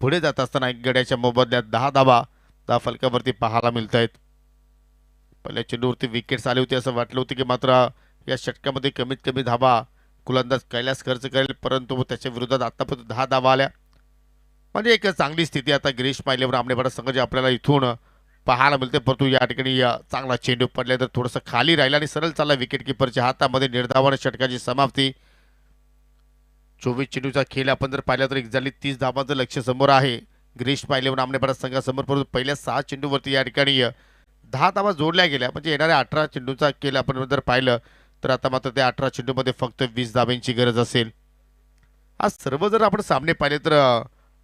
पुढे जात असताना एक गड्याच्या मोबदल्यात 10 धावा 10 फलकावरती पाहायला मिळत आहेत. पहिल्या चेंडूवरती विकेट्स आली होती असं वाटलं होतं की मात्र या षटकामध्ये कमीत कमी धावा गोलंदाज कैलास खर्च करेल परंतु त्याच्या विरोधात आतापर्यंत 10 धावा आल्या म्हणजे एक चांगली स्थिती आता गिरीश पाहिल्यावर आमनेपाडा संघाची आपल्याला इथून पाहायला मिळते परंतु या ठिकाणी चांगला चेंडू पडला तर थोडंसं खाली राहिला आणि सरळ चालला विकेट किपरच्या हातामध्ये निर्धावाने षटकाची समाप्ती. 24 चेंडूचा खेळ आपण जर पाहिला तर एक्झॅक्टली 30 धावांचं लक्ष समोर आहे गिरीश पाहिल्यावर आमनेपाडा संघासमोर परंतु पहिल्या 6 चेंडूवरती या ठिकाणी 10 धावा जोडल्या गेल्या म्हणजे येणाऱ्या 18 चेंडूचा खेळ आपण जर पाहिलं तर आता मात्र त्या 18 चेंडूमध्ये फक्त 20 धाब्यांची गरज असेल. आज सर्व जर आपण सामने पाहिले तर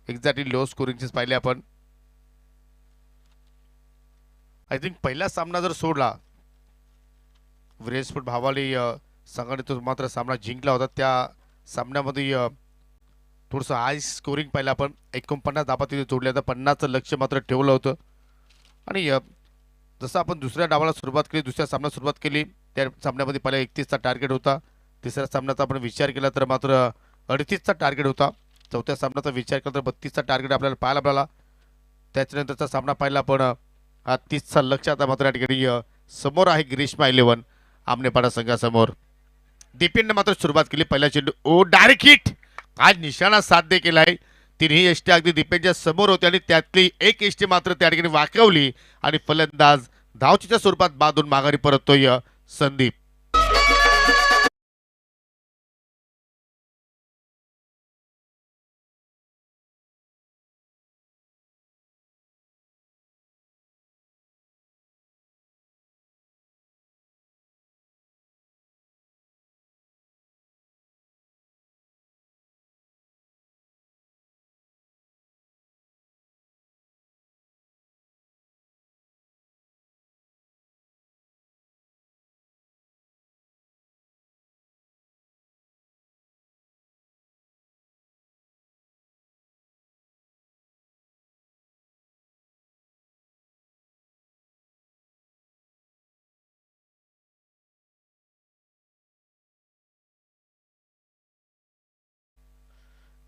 एक्झॅक्टली लो स्कोरिंगचेच पाहिले आपण. आय थिंक पहिला सामना जर सोडला विरेस्पोर्ट भावाली संघाने तो मात्र सामना जिंकला होता त्या सामन्यामध्ये थोडंसं हाय स्कोरिंग पाहिलं आपण 49 धाबा तिथे जोडल्या होत्या 50चं लक्ष मात्र ठेवलं होतं आणि जसं आपण दुसऱ्या डावाला सुरुवात केली दुसऱ्या सामन्यात सुरुवात केली त्या सामन्यामध्ये पहिला 31चा टार्गेट होता. तिसऱ्या सामन्याचा आपण विचार केला तर मात्र 38चा टार्गेट होता. चौथ्या सामन्याचा विचार केला तर 32चा टार्गेट आपल्याला पाहायला मिळाला. त्याच्यानंतरचा सामना पाहिला पण 30चा लक्ष आता मात्र या ठिकाणी समोर आहे ग्रीष्मा 11 आमनेपाडा संघासमोर. दीपेनने मात्र सुरुवात केली पहिला चेंडू ओ डायरेक्ट हिट आज निशाणा साध्य केलाय. तिन्ही यष्टी अगदी दीपेनच्या समोर होते आणि त्यातली एक यष्टी मात्र त्या ठिकाणी वाकवली आणि फलंदाज धावचीच्या स्वरूपात बांधून माघारी परततोय संदीप.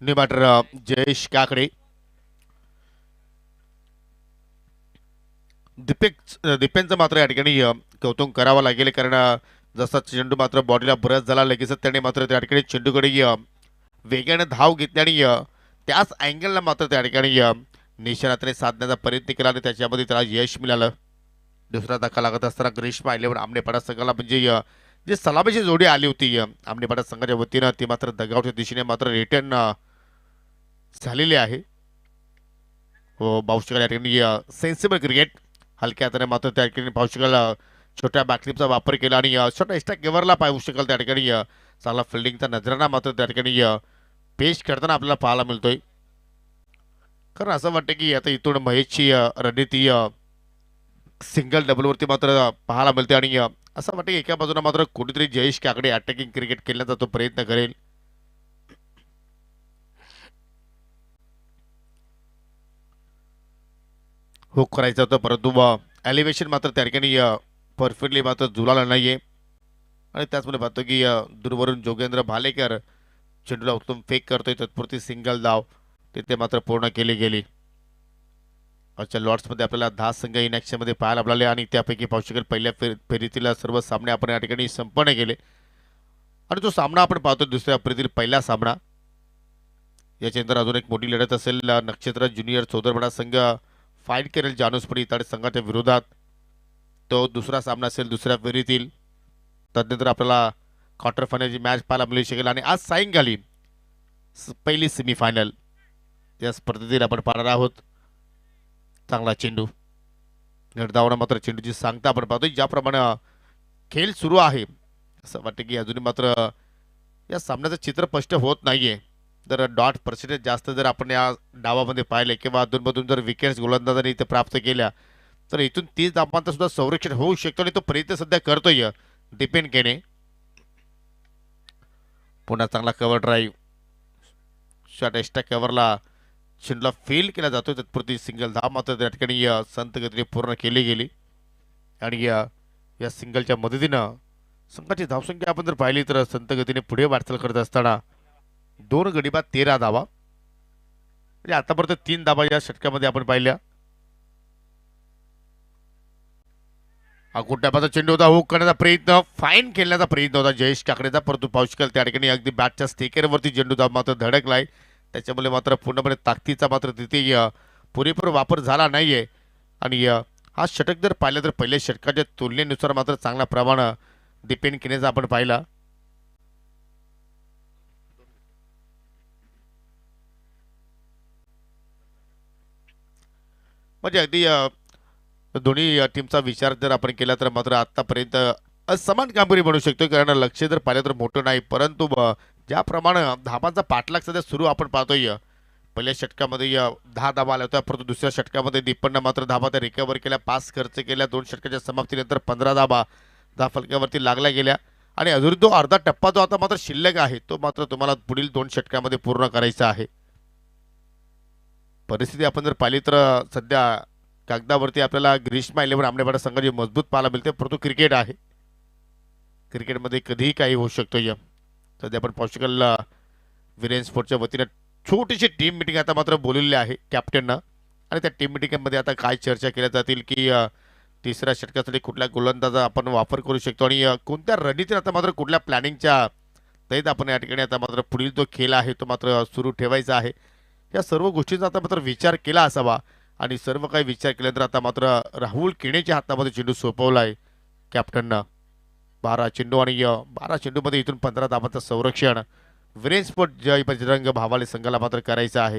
मात्र जयेश काकडे दीपेनचं मात्र या ठिकाणी कौतुक करावं लागेल कारण जसा चेंडू मात्र बॉडीला बरंच झाला लगेचच त्याने मात्र त्या ठिकाणी चेंडूकडे वेगाने धाव घेतली आणि त्याच अँगलला मात्र त्या ठिकाणी निशाणाने साधण्याचा प्रयत्न केला आणि त्याच्यामध्ये त्याला यश मिळालं. दुसरा धक्का लागत असताना ग्रीष्मा 11 आमनेपाडा संघाला म्हणजे जी सलामीची जोडी आली होती आमनेपाडा संघाच्या वतीनं ती मात्र दगावच्या दिशेने मात्र रिटर्न झालेली आहे. पाहू शकाल या ठिकाणी सेन्सिबल क्रिकेट हलक्या हाताने मात्र त्या ठिकाणी पाहू शकाल छोट्या बॅकलिपचा वापर केला आणि छोट्या एक्स्ट्रा केवरला पाहू शकाल त्या ठिकाणी चांगला फिल्डिंगचा नजराणा मात्र त्या ठिकाणी पेश करताना आपल्याला पाहायला मिळतोय. कारण असं वाटतं की आता इथून महेशची रणनीती सिंगल डबलवरती मात्र पाहायला मिळते आणि असं वाटतं की एका बाजूला मात्र कुठेतरी जयेश काकडे अटॅकिंग क्रिकेट खेळण्याचा तो प्रयत्न करेल. हुक करायचं होतं परंतु एलिव्हेशन मात्र त्या ठिकाणी परफेक्टली मात्र जुळाला नाहीये आणि त्याचमध्ये पाहतो की दूरवरून जोगेंद्र भालेकर चेंडूला उत्तम फेक करतोय तत्पुरती सिंगल धाव तिथे मात्र पूर्ण केली गेली. आजच्या लॉर्ड्समध्ये आपल्याला 10 संघ इन ॲक्शनमध्ये पाहायला मिळाले आणि त्यापैकी पाहू शकेल पहिल्या फेरीतील सर्व सामने आपण या ठिकाणी संपन्न केले आणि जो सामना आपण पाहतो दुसऱ्या फेरीतील पहिला सामना याच्यानंतर अजून एक मोठी लढत असेल नक्षत्र ज्युनियर चौदरबडा संघ फाईट करेल जानुसपडी इताडे संघाच्या विरोधात. तो दुसरा सामना असेल दुसऱ्या फेरीतील. त्यानंतर आपल्याला क्वार्टर फायनलची मॅच पाहायला मिळू शकेल आणि आज सायंकाळी पहिली सेमीफायनल या स्पर्धेतील आपण पाहणार आहोत. चांगला चेंडू निर्धावना मात्र चेंडूची सांगता आपण पाहतोय ज्याप्रमाणे खेळ सुरू आहे असं वाटतं की अजूनही मात्र या सामन्याचं चित्र स्पष्ट होत नाहीये. जर डॉट पर्सेंटेज जास्त जर आपण या डावामध्ये पाहिले किंवा अधूनमधून जर विकेट्स गोलंदाजांनी इथे प्राप्त केल्या तर इथून 30 धावांचं सुद्धा संरक्षण होऊ शकतो आणि तो प्रयत्न सध्या करतोय डिपेंड केने. पुन्हा चांगला कव्हर ड्राईव्ह शॉट एक्स्ट्रा कव्हरला चेंडूला फेल केला जातो तत्पुरती सिंगल धाव मात्र त्या ठिकाणी संत गतीने पूर्ण केली गेली आणि या सिंगलच्या मदतीनं संघाची धावसंख्या आपण जर पाहिली तर संत गतीने पुढे वाटचाल करत असताना 2 गडी बाद 13 धावा म्हणजे आतापर्यंत 3 धावा या षटकामध्ये आपण पाहिल्या. हा कुठ्यापाचा चेंडू होता हुक करण्याचा प्रयत्न फाईन खेळण्याचा प्रयत्न होता जयेश काकडेचा परंतु पाहू शकाल त्या ठिकाणी अगदी बॅटच्या स्टेकरवरती चेंडू धाव मात्र धडकलाय. त्याच्यामुळे मात्र पूर्णपणे ताकदीचा मात्र तिथे पुरेपूर वापर झाला नाहीये आणि हा षटक जर पाहिलं तर पहिल्या षटकाच्या तुलनेनुसार मात्र चांगल्या प्रमाणात डिपेंड केल्याचा आपण पाहिला. म्हणजे अगदी दोन्ही टीमचा विचार जर आपण केला तर मात्र आतापर्यंत असमान कामगिरी बनू शकतो कारण लक्ष जर पाहिलं तर मोठं नाही परंतु ज्याप्रमाणे धाबांचा पाठलाग सध्या सुरू आपण पाहतोय पहिल्या षटकामध्ये 10 धाबा आल्या होत्या परंतु दुसऱ्या षटकामध्ये दीपननं मात्र धाबा त्या रिकव्हर केल्या 5 खर्च केल्या 2 षटकाच्या समाप्तीनंतर 15 धाबा फलकावरती लागल्या गेल्या आणि अजून तो अर्धा टप्पा जो आता मात्र शिल्लक आहे तो मात्र तुम्हाला पुढील 2 षटकामध्ये पूर्ण करायचा आहे. परिस्थिती आपण जर पाहिली तर सध्या कागदावरती आपल्याला ग्रीष्मा 11 आमनेवाडा संघाची मजबूत पाहायला मिळते परंतु क्रिकेट आहे क्रिकेटमध्ये कधीही काही होऊ शकतो. सध्या आपण पाहू शकाल विरेन स्पोर्टच्या वतीने छोटीशी टीम मिटिंग आता मात्र बोलवलेली आहे कॅप्टननं आणि त्या टीम मिटिंगमध्ये आता काय चर्चा केल्या जातील की तिसऱ्या षटकासाठी कुठल्या गोलंदाजा आपण वापर करू शकतो आणि कोणत्या रणनीतीने आता मात्र कुठल्या प्लॅनिंगच्या तहत आपण या ठिकाणी आता मात्र पुढील जो खेळ आहे तो मात्र सुरू ठेवायचा आहे. या सर्व गोष्टींचा आता मात्र विचार केला असावा आणि सर्व काही विचार केल्यानंतर आता मात्र राहुल केणेच्या हातामध्ये चेंडू सोपवला आहे कॅप्टननं. 12 चेंडू आणि 12 चेंडूमध्ये इथून 15 धावांचं संरक्षण विरेन स्पोर्ट जय बजरंग भावाले संघाला मात्र करायचं आहे.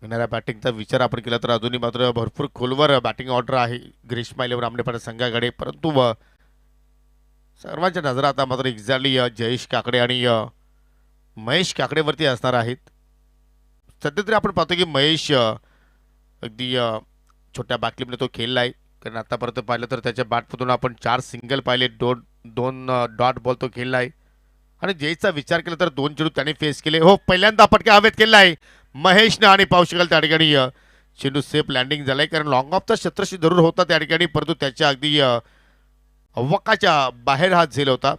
येणाऱ्या बॅटिंगचा विचार आपण केला तर अजूनही मात्र भरपूर खोलवर बॅटिंग ऑर्डर आहे ग्रीष्मा 11 आमनेपाडा संघाकडे परंतु सर्वांच्या नजरा आता मात्र एक्झॅक्टली जयेश काकडे आणि महेश काकडेवरती असणार आहेत. सध्या तरी आपण पाहतो की महेश अगदी छोट्या बॅकलिपने तो खेळला आहे कारण आतापर्यंत पाहिलं तर त्याच्या बॅटमधून आपण 4 सिंगल पाहिले 2 डॉट बॉल तो खेळला आहे आणि जयचा विचार केला तर 2 चेंडू त्याने फेस केले. हो पहिल्यांदा फटका हवेत केला आहे महेशनं आणि पाहू शकाल त्या ठिकाणी चेंडू सेफ लँडिंग झालाय कारण लॉंग ऑफचा क्षेत्रशी जरूर होता त्या ठिकाणी परंतु त्याच्या अगदी अव्वकाच्या बाहेर हात झेल होता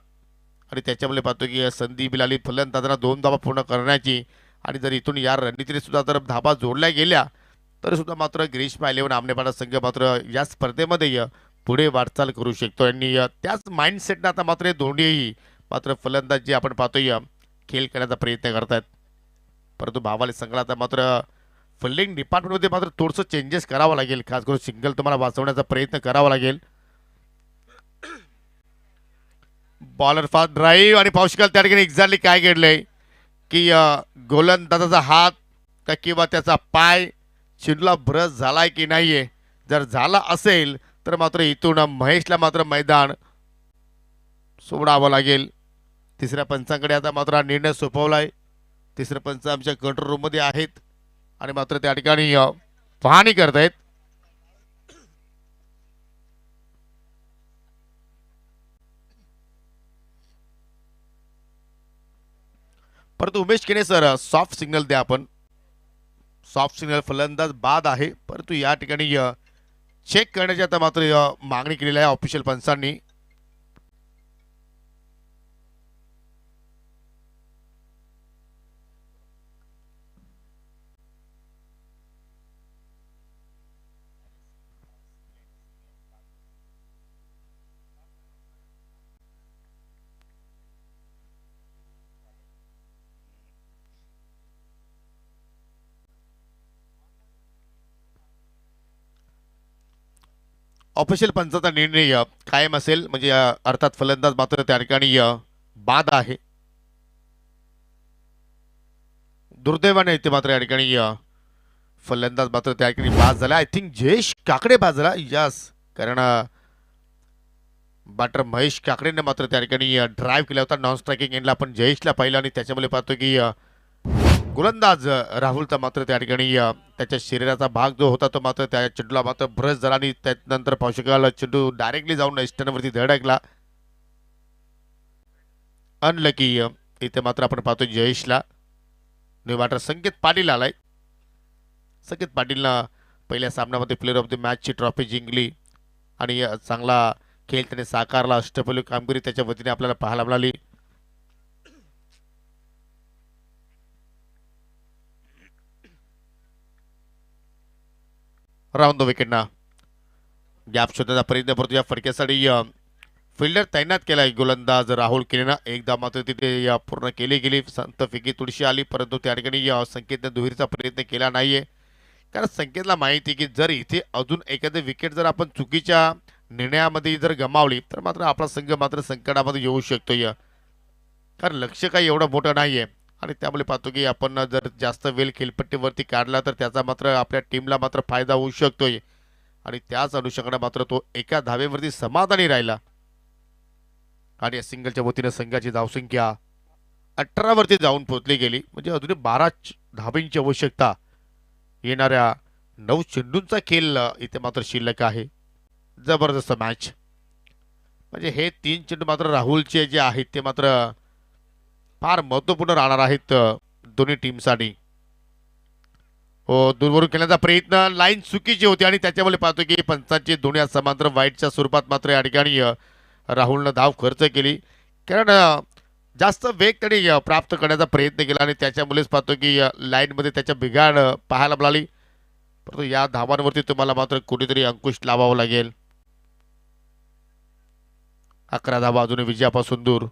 आणि त्याच्यामुळे पाहतो की संदीप बिलाली फलंदाजांना 2 धावा पूर्ण करण्याची आणि जर इथून या रणनीतीने सुद्धा जर धाबा जोडल्या गेल्या तर सुद्धा मात्र ग्रीष्मा 11 आमनेपाडा संघ मात्र या स्पर्धेमध्ये पुढे वाटचाल करू शकतो आणि त्याच माइंडसेटनं आता मात्र दोन्हीही मात्र फलंदाज जे आपण पाहतोय खेळ करण्याचा प्रयत्न करतात परंतु भावाले संघाला आता मात्र फिल्डिंग डिपार्टमेंटमध्ये मात्र थोडंसं चेंजेस करावं लागेल खास करून सिंगल तुम्हाला वाचवण्याचा प्रयत्न करावा लागेल. बॉलर फास्ट ड्राईव्ह आणि पाहू शकाल त्या ठिकाणी एक्झॅक्टली काय घडलंय की गोलंदाजाचा हात का किंवा त्याचा पाय चेंडूला ब्रश झालाय की नाहीये. जर झाला असेल तर मात्र इथून महेशला मात्र मैदान सोडावं लागेल. तिसऱ्या पंचांकडे आता मात्र हा निर्णय सोपवलाय. तिसरे पंच आमच्या कंट्रोल रूममध्ये आहेत आणि मात्र त्या ठिकाणी पाहणी करतायत. परंतु उमेश केने सर सॉफ्ट सिग्नल द्या आपण. सॉफ्ट सिग्नल फलंदाज बाद आहे परंतु या ठिकाणी चेक करण्याची आता मात्र मागणी केलेली आहे ऑफिशियल पंचांनी. ऑफिशियल पंचाचा निर्णय कायम असेल म्हणजे अर्थात फलंदाज मात्र त्या ठिकाणी बाद आहे. दुर्दैवाने इथे मात्र या ठिकाणी फलंदाज मात्र त्या ठिकाणी बाद झाला. आय थिंक जयेश काकडे बाद झाला. यस, कारण बॅटर महेश काकडेने मात्र त्या ठिकाणी ड्राईव्ह केला होता नॉन स्ट्रायकिंग एंडला. आपण जयेशला पाहिलं आणि त्याच्यामुळे पाहतो की गोलंदाज राहुलचा मात्र त्या ठिकाणी त्याच्या शरीराचा भाग जो होता तो मात्र त्या चेंडूला मात्र ब्रश झाला आणि त्यानंतर पाहू शकाल चेंडू डायरेक्टली जाऊन स्टंपवरती धडकला. अनलकी इथे मात्र आपण पाहतो जयेशला न्यू बॅटर संकेत पाटील आलाय. संकेत पाटीलनं पहिल्या सामन्यामध्ये प्लेअर ऑफ द मॅचची ट्रॉफी जिंकली आणि चांगला खेळ त्याने साकारला. अष्टपैलू कामगिरी त्याच्या वतीने आपल्याला पाहायला मिळाली. राऊंड द विकेटना गॅप शोधण्याचा प्रयत्न करतो. या फटक्यासाठी फिल्डर तैनात केलाय गोलंदाज राहुल केनेनं. एकदा मात्र तिथे पूर्ण केली गेली. संत फिकी तुळशी आली परंतु त्या ठिकाणी संकेतने दुहेरीचा प्रयत्न केला नाहीये. कारण संकेतला माहिती की जर इथे अजून एखादी विकेट जर आपण चुकीच्या निर्णयामध्ये जर गमावली तर मात्र आपला संघ मात्र संकटामध्ये येऊ शकतो. कारण लक्ष काही एवढं मोठं नाहीये आणि त्यामुळे पाहतो की आपण जर जास्त वेळ खेळपट्टीवरती काढला तर त्याचा मात्र आपल्या टीमला मात्र फायदा होऊ शकतोय. आणि त्याच अनुषंगाने मात्र तो एका धावेवरती समाधानी राहिला आणि या सिंगलच्या वतीने संघाची धावसंख्या 18 वरती जाऊन पोहोचली गेली. म्हणजे अजूनही 12 धावांची आवश्यकता. येणाऱ्या 9 चेंडूंचा खेळ इथे मात्र शिल्लक आहे. जबरदस्त मॅच. म्हणजे हे 3 चेंडू मात्र राहुलचे जे आहेत ते मात्र फार महत्वपूर्ण राहणार आहेत दोन्ही टीमसाठी. हो, दूरवरून खेळण्याचा प्रयत्न, लाईन चुकीची होती आणि त्याच्यामुळे पाहतो की पंचांची दोन्ही समांतर वाईटच्या स्वरूपात मात्र या ठिकाणी राहुलनं धाव खर्च केली. कारण जास्त वेग त्याने प्राप्त करण्याचा प्रयत्न केला आणि त्याच्यामुळेच पाहतो की लाईनमध्ये त्याच्या बिघाड पाहायला मिळाली. परंतु या धावांवरती तुम्हाला मात्र कुठेतरी अंकुश लावावा लागेल. 11 धावा अजून विजयापासून दूर.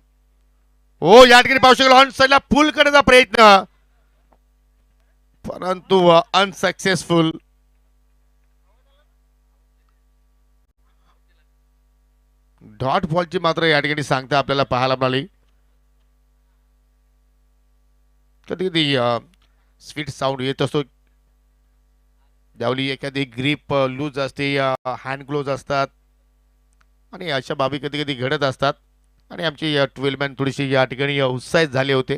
हो, या ठिकाणी पाहू शकाल ऑन साईडला पुल करण्याचा प्रयत्न परंतु अनसक्सेसफुल. डॉट बॉलची मात्र या ठिकाणी सांगता आपल्याला पाहायला मिळाली. कधी कधी स्वीट साऊंड येत असतो. त्यावेळी एखादी ग्रीप लूज असते, हँड ग्लोव्ज असतात आणि अशा बाबी कधी कधी घडत असतात. आणि आमची 12 मॅन थोडीशी या ठिकाणी उत्साहित झाले होते.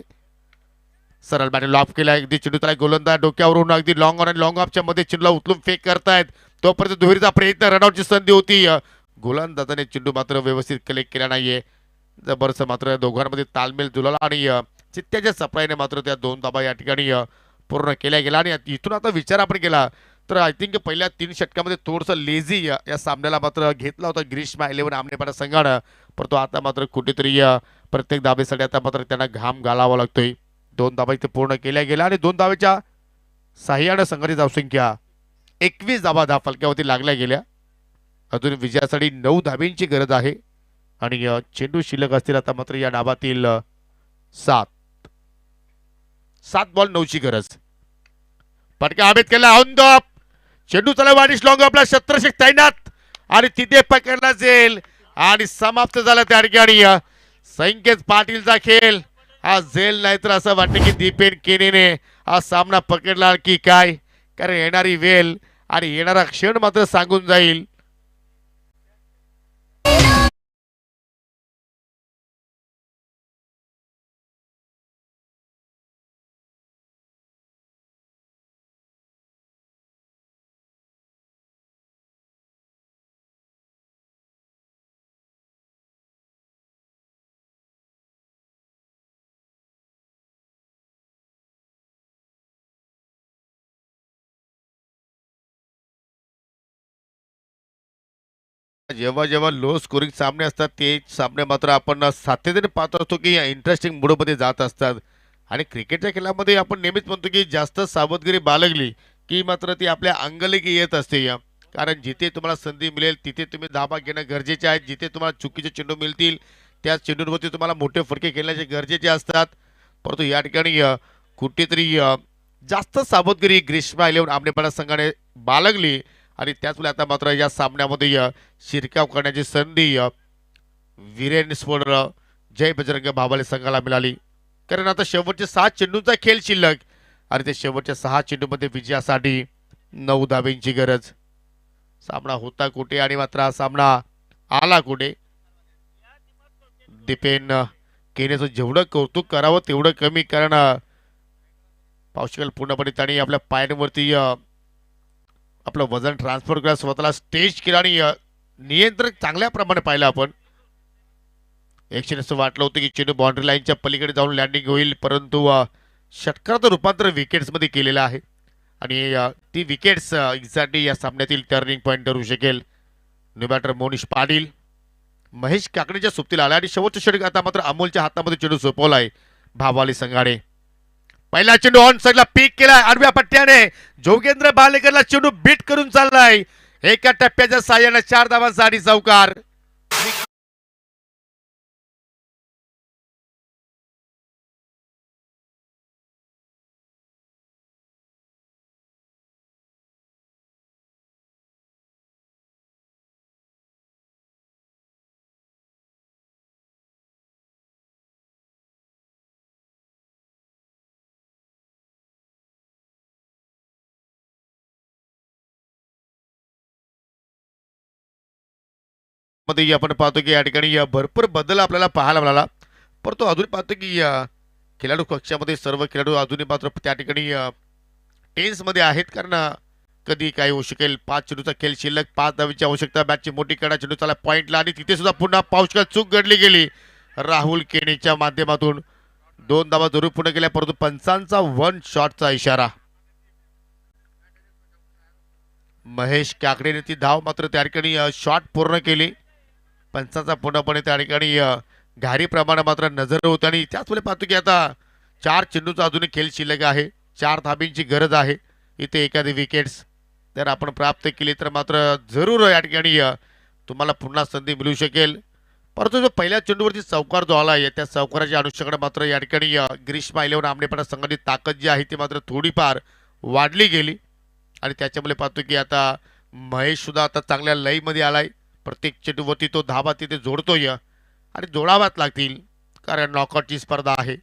सरळ बॅट लॉफ केला. अगदी चेंडू त्याला गोलंदाज डोक्यावरून अगदी लॉंग ऑन आणि लॉंग ऑफच्या मध्ये चेंडूला उचलून फेक करतायत. तोपर्यंत दुहेरीचा प्रयत्न, रनआउटची संधी होती. गोलंदाजाने चेंडू मात्र व्यवस्थित कलेक्ट केला नाहीये. जबरदस्त मात्र दोघांमध्ये तालमेल जुळला आणि चित्त्याच्या सप्लायने मात्र त्या 2 धाबा या ठिकाणी पूर्ण केल्या गेला. आणि इथून आता विचार आपण केला तर आय थिंक पहिल्या 3 षटकामध्ये थोडंसं लेझी या सामन्याला मात्र घेतला होता ग्रीष्मा 11 आमनेपाडा संघानं. परंतु आता मात्र कुठेतरी प्रत्येक धाबेसाठी आता मात्र त्यांना घाम घालावा लागतोय. 2 धाबा इथे पूर्ण केल्या गेल्या आणि 2 धावेच्या साह्यानं संघाची धावसंख्या 21 धाबा फलक्यावरती लागल्या गेल्या. अजून विजयासाठी 9 धाब्यांची गरज आहे आणि चेंडू शिल्लक असतील आता मात्र या डाबातील 7 बॉल 9ची गरज. पटका हवेत केला ऑन द चेंडू चला वाढीस लॉंग आपला क्षेत्ररक्षक तैनात आणि तिथे पकडला जाईल आणि समाप्त झाला त्या ठिकाणी संकेत पाटीलचा खेळ हा झेल नाही तर असं वाटतं की दीपेन केनेने हा सामना पकडला की काय, कारण येणारी वेळ आणि येणारा क्षण मात्र सांगून जाईल. जेव्हा जेव्हा लो स्कोरिंग सामने असतात ते सामने मात्र आपण सातत्याने पाहत असतो की इंटरेस्टिंग मूडमध्ये जात असतात. आणि क्रिकेटच्या खेळामध्ये आपण नेहमीच म्हणतो की जास्त सावधगिरी बाळगली की मात्र ती आपल्या अंगलगी येत असते या. कारण जिथे तुम्हाला संधी मिळेल तिथे तुम्ही धाबा घेणं गरजेचे आहे. जिथे तुम्हाला चुकीचे चेंडू मिळतील त्या चेंडूंवरती तुम्हाला मोठे फटके खेळण्याचे गरजेचे असतात. परंतु या ठिकाणी कुठेतरी जास्त सावधगिरी ग्रीष्मा इलेव्हन आमनेपणा संघाने बाळगली आणि त्याचवेळी आता मात्र या सामन्यामध्ये शिरकाव करण्याची संधी वीरेन स्फोट जय बजरंग भाबाले संघाला मिळाली. कारण आता शेवटचे 6 चेंडूंचा खेळ शिल्लक आणि ते शेवटच्या 6 चेंडूमध्ये विजयासाठी 9 धाब्यांची गरज. सामना होता कुठे आणि मात्र हा सामना आला कुठे. दीपेन केनेचं जेवढं कौतुक करावं तेवढं कमी, कारण पावशिकल पूर्णपणे त्यांनी आपल्या पायांवरती आपलं वजन ट्रान्सफर करा, स्वतःला स्टेज केलं आणि नियंत्रण चांगल्या प्रमाणे पाहिलं आपण. एकशे असं वाटलं होतं की चेंडू बाउंड्री लाईनच्या पलीकडे जाऊन लँडिंग होईल, परंतु षटकाराचं रूपांतर विकेट्समध्ये केलेलं आहे आणि ती विकेट्स एक्झॅक्टली या सामन्यातील टर्निंग पॉईंट ठरू शकेल. न्यू बॅटर मोनिश पाटील महेश काकडेच्या सुप्तीला आला आणि शेवटच्या षटक आता मात्र अमोलच्या हातामध्ये चेंडू सोपवलाय भावाली संघाने. पहिला चेंडू ऑन साइडला पीक केलाय आडव्या पट्ट्याने, जोगेंद्र बालेकरला चेंडू बीट करून चाललाय. एका टप्प्याच्या साह्याने 4 धावांसाठी चौकार. मध्ये आपण पाहतो की या ठिकाणी भरपूर बदल आपल्याला पाहायला मिळाला, परंतु अजून पाहतो की खेळाडू कक्षामध्ये सर्व खेळाडू अजूनही मात्र त्या ठिकाणी टेन्समध्ये आहेत. कारण कधी काय होऊ शकेल. 5 चेंडूचा खेळ शिल्लक, 5 धावीची आवश्यकता, बॅटची मोठी कडा, चेंडू चाला पॉईंटला आणि तिथे सुद्धा पुन्हा पाऊसकाळ चूक घडली गेली राहुल केणीच्या माध्यमातून. 2 धावा जरूर पूर्ण केल्या, परंतु पंचांचा 1 शॉटचा इशारा. महेश काकडेने ती धाव मात्र त्या ठिकाणी शॉट पूर्ण केली. पंचांचा पूर्णपणे त्या ठिकाणी घारी प्रमाणे मात्र नजर होत आणि त्याचवेळी पाहतो की आता 4 चेंडूचा अजूनही खेळ शिल्लक आहे. 4 धाबींची गरज आहे. इथे एखादी विकेट्स जर आपण प्राप्त केली तर मात्र जरूर या ठिकाणी तुम्हाला पुन्हा संधी मिळू शकेल. परंतु जो पहिल्या चेंडूवरती चौकार जो आला आहे त्या चौकाराच्या अनुषंगाने मात्र या ठिकाणी ग्रीष्मा इलेव्हन आमनेपणा संघाची ताकद जी आहे ती मात्र थोडीफार वाढली गेली आणि त्याच्यामुळे पाहतो की आता महेश सुद्धा आता चांगल्या लईमध्ये आलाय. प्रत्येक चेंडूवरती तो धाबा तिथे जोडतोय आणि जोडाव्याच लागतील, कारण नॉकआउटची स्पर्धा आहे.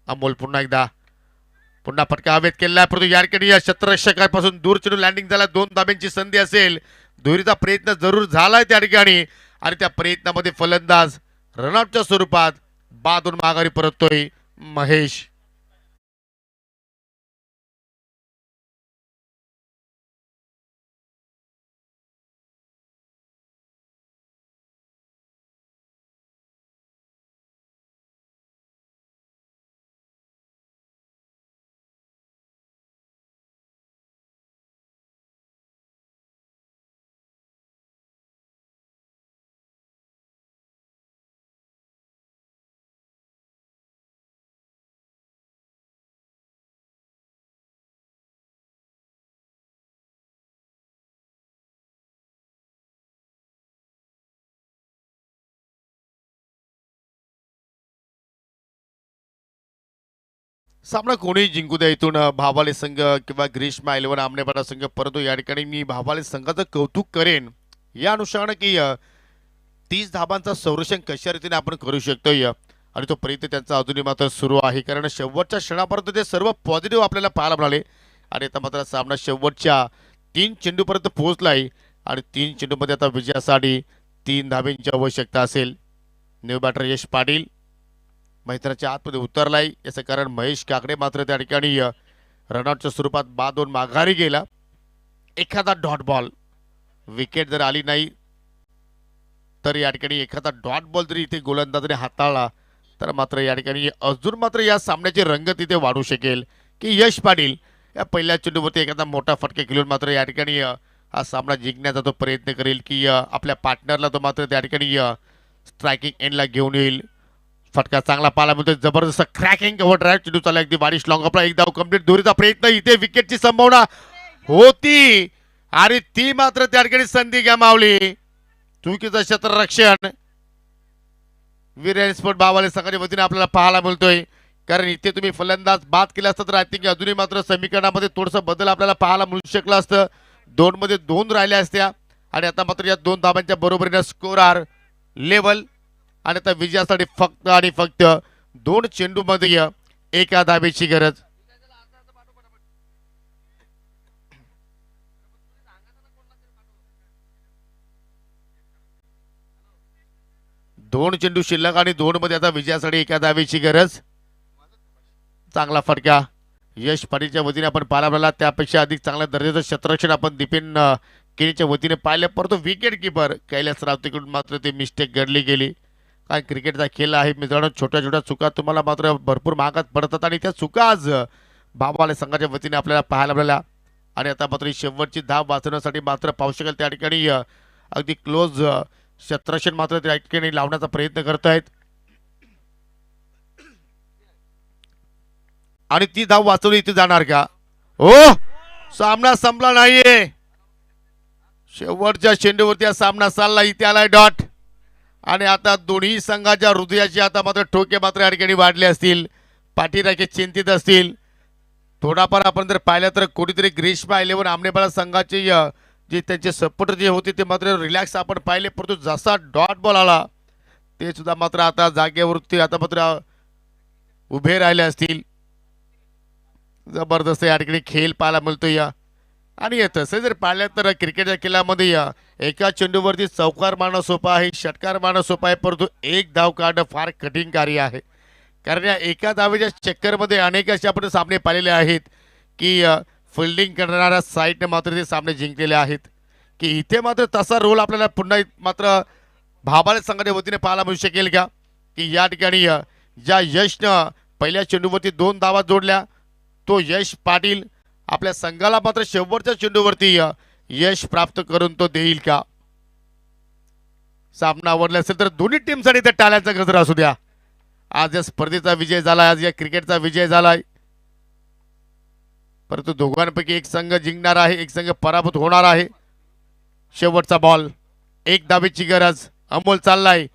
अमोल पुन्हा फटका हवेत केलेला, परंतु या ठिकाणी या क्षेत्ररक्षकापासून दूर चेंडू लँडिंग झाला. 2 धाब्यांची संधी असेल, दुहेरीचा प्रयत्न जरूर झालाय त्या ठिकाणी आणि त्या प्रयत्नामध्ये फलंदाज रनआउटच्या स्वरूपात बादून माघारी परततोय महेश. सामना कोणी जिंकू द्या इथून भावाले संघ किंवा ग्रीष्मा इलेव्हन आमनेपणा संघ, परंतु या ठिकाणी मी भावाले संघाचं कौतुक करेन या अनुषंगाने की 30 धाबांचा संरक्षण कशा रीतीने आपण करू शकतोय आणि तो प्रयत्न त्यांचा अजूनही मात्र सुरू आहे, कारण शेवटच्या क्षणापर्यंत ते सर्व पॉझिटिव्ह आपल्याला पाहायला मिळाले आणि आता मात्र सामना शेवटच्या 3 चेंडूपर्यंत पोहोचला आहे आणि 3 चेंडूमध्ये आता विजयासाठी 3 धाब्यांची आवश्यकता असेल. न्यू बॅटर यश पाटील मैदानाच्या आतमध्ये उतरलाय, याचं कारण महेश काकडे मात्र त्या ठिकाणी रनआउटच्या स्वरूपात बाद होऊन माघारी गेला. एखादा डॉट बॉल विकेट जर आली नाही तर या ठिकाणी एखादा डॉट बॉल जरी इथे गोलंदाजाने हाताळला तर मात्र या ठिकाणी अजून मात्र या सामन्याची रंगत इथे वाढू शकेल की यश पाटील या पहिल्या चेंडूवरती एखादा मोठा फटका खेळून मात्र या ठिकाणी हा सामना जिंकण्याचा तो प्रयत्न करेल की आपल्या पार्टनरला तो मात्र त्या ठिकाणी स्ट्रायकिंग एंडला घेऊन येईल. फटका चांगला पाहायला मिळतो, जबरदस्त क्रॅकिंग ओव्हर ड्राईव्ह चेंडू चालला अगदी बारिश लॉंग आपला एक धाव कंप्लीट. दोरीचा प्रयत्न, इथे विकेटची संभावना होती आणि ती मात्र त्या ठिकाणी संधी गमावली. चुकीचं क्षेत्ररक्षण वीरेन स्पोर्ट बावाले संघाच्या वतीने आपल्याला पाहायला मिळतोय, कारण इथे तुम्ही फलंदाज बाद केला असता तर आय थिंक अजूनही मात्र समीकरणामध्ये थोडंसं बदल आपल्याला पाहायला मिळू शकलं असतं. 2 मध्ये 2 राहिल्या असत्या आणि आता मात्र या 2 धाबांच्या बरोबरीने स्कोर आर लेवल आणि आता विजयासाठी फक्त आणि फक्त 2 चेंडूमध्ये एका धाबेची गरज. दोन चेंडू शिल्लक आणि 2 मध्ये आता विजयासाठी एका धावेची गरज. चांगला फटका यश पाटीलच्या वतीने आपण पाहायला मिळाला, त्यापेक्षा अधिक चांगल्या दर्जाचं क्षेत्ररक्षण आपण दीपेन केनीच्या वतीने पाहिलं, परंतु विकेट किपर कैलास रावतेकडून मात्र ते मिस्टेक घडली गेली. काय क्रिकेटचा खेळ आहे मित्रांनो, छोट्या छोट्या चुका तुम्हाला मात्र भरपूर महागात पडतात आणि त्या चुका आज बाबावाले संघाच्या वतीने आपल्याला पाहायला मिळाल्या आणि आता मात्र ही शेवटची धाव वाचवण्यासाठी मात्र पाहू शकेल त्या ठिकाणी अगदी क्लोज क्षेत्ररक्षण मात्र त्या ठिकाणी लावण्याचा प्रयत्न करत आहेत आणि ती धाव वाचवली इथे जाणार का? हो, सामना संपला नाहीये, शेवटच्या चेंडूवरती हा सामना चालला, इथे आलाय डॉट आणि आता दोन्ही संघाच्या हृदयाचे आता मात्र ठोके मात्र या ठिकाणी वाढले असतील, पाठीराखे चिंतित असतील. थोडाफार आपण जर पाहिलं तर कुठेतरी ग्रीष्मा 11 आमनेबाला संघाचे जे त्यांचे सपोर्टर जे होते ते मात्र रिलॅक्स आपण पाहिले, परंतु जसा डॉट बॉल आला ते सुद्धा मात्र आता जागेवरती आता मात्र उभे राहिले असतील. जबरदस्त या ठिकाणी खेळ पाहायला मिळतो या आणि तसं जर पाहिलं तर क्रिकेटच्या खेळामध्ये एका चेंडूवरती चौकार मारणं सोपं आहे, षटकार मारणं सोपं आहे, परंतु एक धाव काढणं फार कठीण कार्य आहे. कारण या एका धावेच्या चक्करमध्ये अनेक असे आपण सामने पाहिलेले आहेत की फिल्डिंग करणाऱ्या साईडने मात्र ते सामने जिंकलेले आहेत की इथे मात्र तसा रोल आपल्याला पुन्हा मात्र भाबाले संघाच्या वतीने पाहायला मिळू शकेल का की या ठिकाणी ज्या यशनं पहिल्या चेंडूवरती 2 धावा जोडल्या तो यश पाटील आपल्या संघाला मात्र शेवटच्या चेंडूवरती यश प्राप्त करून तो देईल का? सामना आवडला असेल तर दोन्ही टीमसाठी त्या टाळ्यांचा गजर असू द्या. आज या स्पर्धेचा विजय झाला, आज या क्रिकेटचा विजय झालाय, परंतु दोघांपैकी एक संघ जिंकणार आहे, एक संघ पराभूत होणार आहे. शेवटचा बॉल, एक धावेची गरज, अमोल चाललाय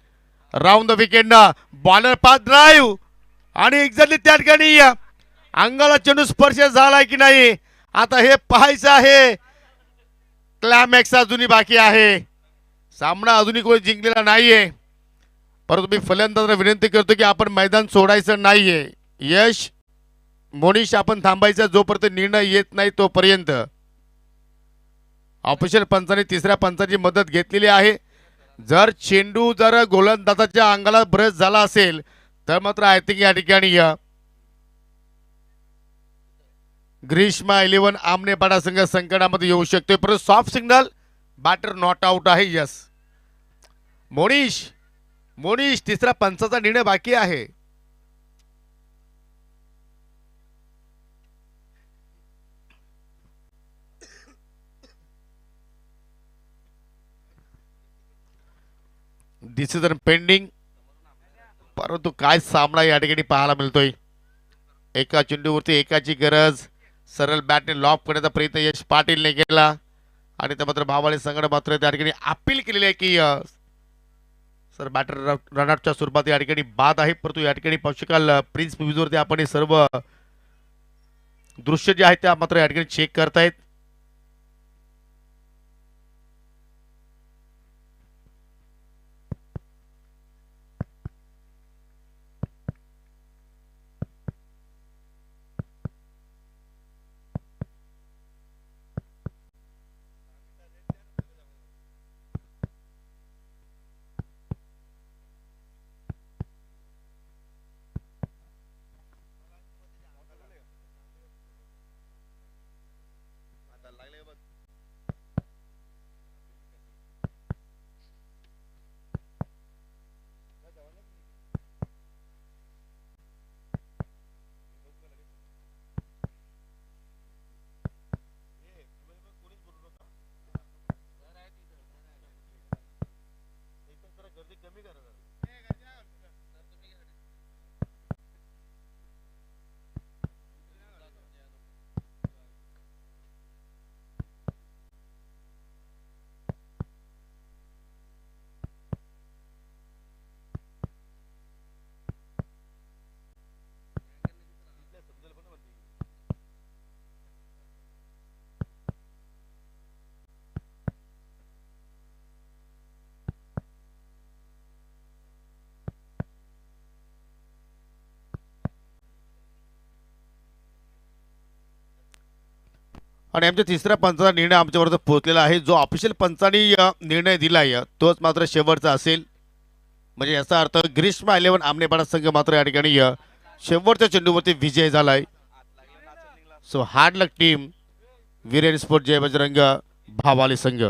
राऊंड द विकेट ना, बॉलर पास ड्राईव्ह आणि एक्झॅक्टली त्या ठिकाणी अंगाला चेंडू स्पर्श झालाय की नाही आता हे पाहायचं आहे. क्लायमॅक्स अजूनही बाकी आहे, सामना अजूनही कोणी जिंकलेला नाहीये, परंतु मी फलंदाजांना विनंती करतो की आपण मैदान सोडायचं नाहीये. यश मोनिश आपण थांबायचा जोपर्यंत निर्णय येत नाही तोपर्यंत. ऑफिशियल पंचाने 3ऱ्या पंचाची मदत घेतलेली आहे. जर चेंडू जर गोलंदाजाच्या अंगाला ब्रश झाला असेल तर मात्र आय थिंक या ठिकाणी ग्रीष्मा 11 आमनेपाडा संघ संकटामध्ये येऊ शकतोय, परंतु soft signal batter not out आहे. यस मोनिश 3ऱ्या पंचाचा निर्णय बाकी आहे. डिसिजन पेंडिंग, परंतु काय सामना या ठिकाणी पाहायला मिळतोय. एका चेंडूवरती एकाची गरज, सरळ बॅटने लॉक करण्याचा प्रयत्न यश पाटीलने केला आणि त्या मात्र भावाले संघ मात्र त्या ठिकाणी अपील केलेली आहे की सर बॅटर रनआउटच्या स्वरूपात या ठिकाणी बाद आहे, परंतु या ठिकाणी पाहू शकाल प्रिन्स मूव्हीजवरती आपण हे सर्व दृश्य जे आहेत त्या मात्र या ठिकाणी चेक करतायत. आणि आमच्या तिसऱ्या पंचाचा निर्णय आमच्यापर्यंत पोहोचलेला आहे. जो ऑफिशियल पंचाने निर्णय दिला आहे तोच मात्र शेवटचा असेल. म्हणजे याचा अर्थ ग्रीष्मा 11 आमनेपाडा संघ मात्र या ठिकाणी शेवटच्या चेंडूवरती विजय झालाय. सो हार्ड लक टीम, वीरेन स्पोर्ट जय बजरंग भावाली संघ.